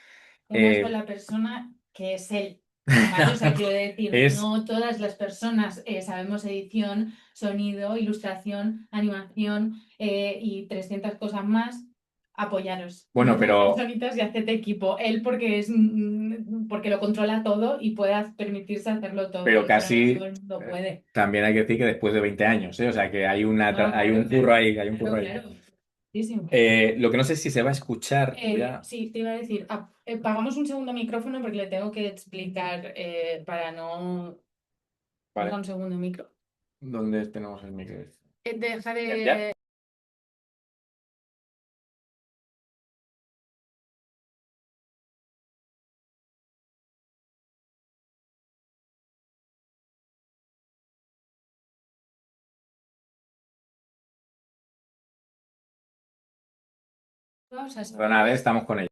Una sola persona que es él. ¿Vale? O sea, quiero decir, Es- no todas las personas sabemos edición, sonido, ilustración, animación y 300 cosas más. Apoyaros. Bueno, pero- Personitas y haced equipo. Él porque es porque lo controla todo y puede permitirse hacerlo todo. Pero no casi todo el mundo puede. también hay que decir que después de 20 años, ¿eh? O sea que hay No, hay un claro, curro ahí, hay un curro ahí. claro. Muchísimo. Lo que no sé si se va a escuchar ya. Sí, te iba a decir, pagamos un segundo micrófono porque le tengo que explicar para no... Vale. Ponga un segundo micro. ¿Dónde tenemos el micro? Deja de... ¿Ya? Vamos a Perdona, a ver, estamos con ella.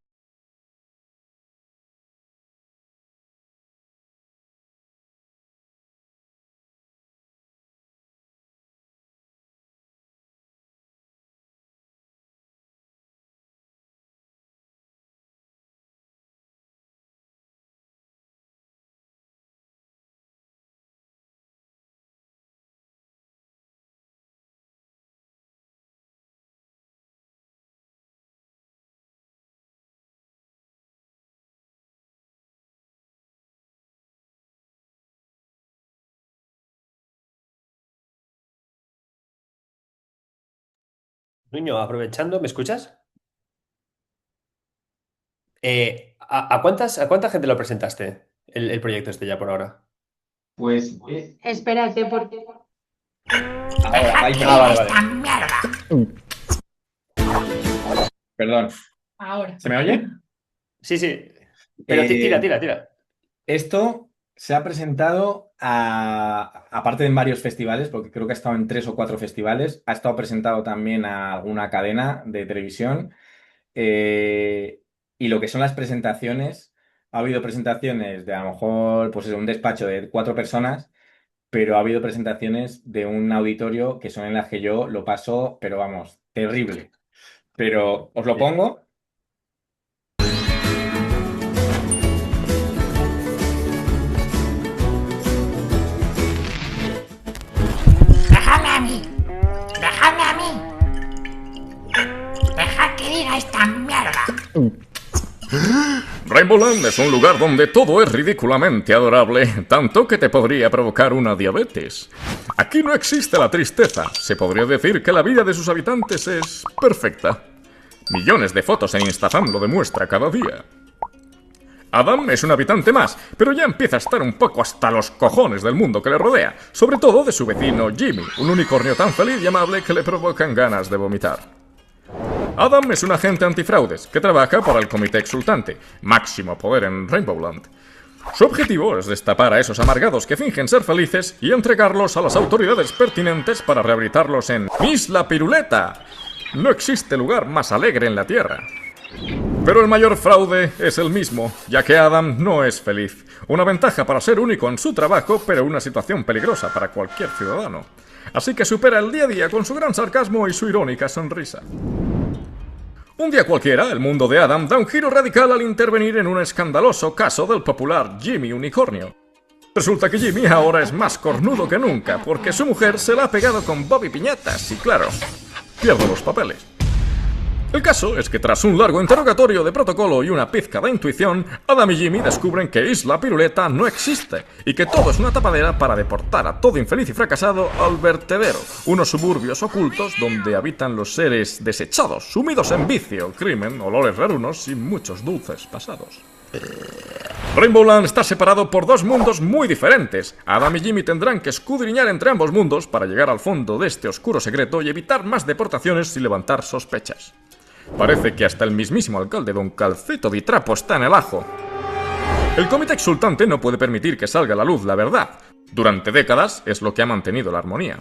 Nuño, aprovechando, ¿me escuchas? ¿A cuánta gente lo presentaste el proyecto este ya por ahora? Pues Espérate, porque ahora, ahí, Vale. perdón. Ahora. ¿Se me oye? Sí, sí. Pero tira, Eh, tira, tira. Esto se ha presentado aparte de en varios festivales, porque creo que ha estado en 3 o 4 festivales, ha estado presentado también a alguna cadena de televisión. Y lo que son las presentaciones, ha habido presentaciones de a lo mejor, pues eso, un despacho de 4 personas, pero ha habido presentaciones de un auditorio que son en las que yo lo paso, pero vamos, terrible. Pero os lo pongo. ¡Dejadme a mí! ¡Dejadme a mí! ¡Dejad que diga esta mierda! Rainbowland es un lugar donde todo es ridículamente adorable, tanto que te podría provocar una diabetes. Aquí no existe la tristeza. Se podría decir que la vida de sus habitantes es perfecta. Millones de fotos en Instagram lo demuestra cada día. Adam es un habitante más, pero ya empieza a estar un poco hasta los cojones del mundo que le rodea, sobre todo de su vecino Jimmy, un unicornio tan feliz y amable que le provocan ganas de vomitar. Adam es un agente antifraudes que trabaja para el Comité Exultante, máximo poder en Rainbowland. Su objetivo es destapar a esos amargados que fingen ser felices y entregarlos a las autoridades pertinentes para rehabilitarlos en Isla Piruleta. No existe lugar más alegre en la Tierra. Pero el mayor fraude es el mismo, ya que Adam no es feliz. Una ventaja para ser único en su trabajo, pero una situación peligrosa para cualquier ciudadano. Así que supera el día a día con su gran sarcasmo y su irónica sonrisa. Un día cualquiera, el mundo de Adam da un giro radical al intervenir en un escandaloso caso del popular Jimmy Unicornio. Resulta que Jimmy ahora es más cornudo que nunca, porque su mujer se la ha pegado con Bobby Piñatas y, claro, pierde los papeles. El caso es que tras un largo interrogatorio de protocolo y una pizca de intuición, Adam y Jimmy descubren que Isla Piruleta no existe y que todo es una tapadera para deportar a todo infeliz y fracasado al vertedero, unos suburbios ocultos donde habitan los seres desechados, sumidos en vicio, crimen, olores rarunos y muchos dulces pasados. Rainbowland está separado por dos mundos muy diferentes. Adam y Jimmy tendrán que escudriñar entre ambos mundos para llegar al fondo de este oscuro secreto y evitar más deportaciones y levantar sospechas. Parece que hasta el mismísimo alcalde Don Calceto di Trapo está en el ajo. El comité exultante no puede permitir que salga a la luz la verdad. Durante décadas es lo que ha mantenido la armonía.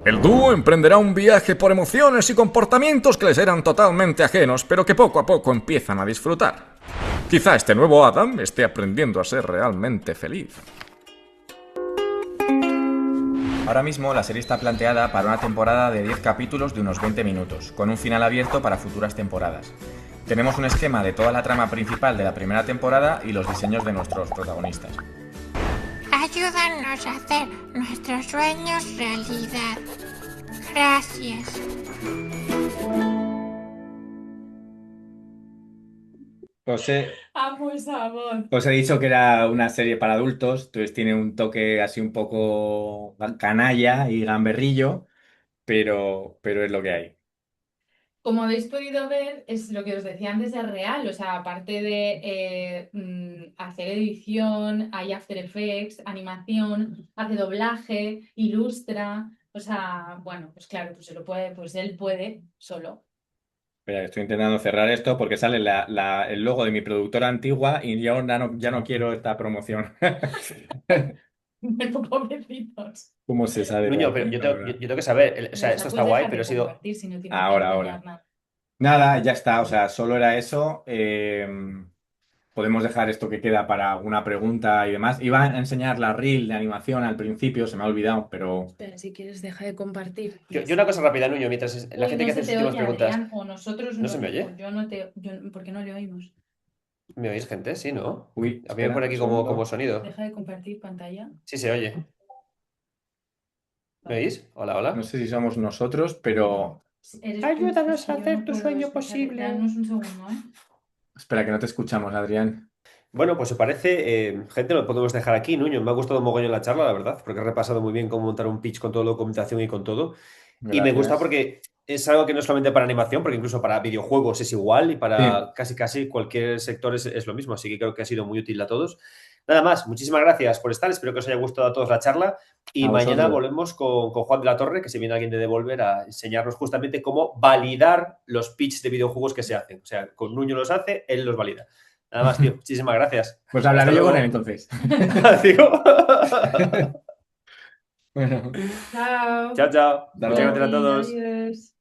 El dúo emprenderá un viaje por emociones y comportamientos que les eran totalmente ajenos, pero que poco a poco empiezan a disfrutar. Quizá este nuevo Adam esté aprendiendo a ser realmente feliz. Ahora mismo la serie está planteada para una temporada de 10 capítulos de unos 20 minutos, con un final abierto para futuras temporadas. Tenemos un esquema de toda la trama principal de la primera temporada y los diseños de nuestros protagonistas. Ayúdanos a hacer nuestros sueños realidad. Gracias. Amo esa voz. Os he dicho que era una serie para adultos, entonces tiene un toque así un poco canalla y gamberrillo, pero es lo que hay. Como habéis podido ver, es lo que os decía antes, es real. O sea, aparte de hacer edición, hay After Effects, animación, hace doblaje, ilustra. O sea, bueno, pues claro, pues él puede solo. Espera, estoy intentando cerrar esto porque sale el logo de mi productora antigua y yo ya no quiero esta promoción. Pobrecitos. ¿Cómo se sabe? Nuño, pero yo tengo que saber, o sea, esto está guay, pero ha sido... Ahora. Nada, ya está, o sea, solo era eso. Podemos dejar esto que queda para alguna pregunta y demás. Iba a enseñar la reel de animación al principio, se me ha olvidado, pero... Espera, si quieres, deja de compartir. Yo una cosa rápida, Nuño, mientras la gente que hace sus últimas preguntas... Adrián, o nosotros ¿No se me oye? ¿Por qué no le oímos? ¿Me oís, gente? Sí, ¿no? Uy, A mí me pone aquí como sonido. Deja de compartir pantalla. Sí, se oye. ¿Me oís? Hola, hola. No sé si somos nosotros, pero... Ayúdanos a hacer tu sueño posible. Danos un segundo, ¿eh? Espera, que no te escuchamos, Adrián. Bueno, pues se parece, gente, lo podemos dejar aquí, Nuño. Me ha gustado mogollón la charla, la verdad, porque he repasado muy bien cómo montar un pitch con toda la documentación y con todo. Gracias. Y me gusta porque es algo que no es solamente para animación, porque incluso para videojuegos es igual y para casi cualquier sector es lo mismo. Así que creo que ha sido muy útil a todos. Nada más, muchísimas gracias por estar. Espero que os haya gustado a todos la charla. Y mañana volvemos con Juan de la Torre, que se viene alguien de Devolver a enseñarnos justamente cómo validar los pitches de videojuegos que se hacen. O sea, con Nuño los hace, él los valida. Nada más, tío. Muchísimas gracias. Pues hablaré yo con él entonces. Bueno. Chao. Chao. Hasta Muchas gracias a todos. Adiós.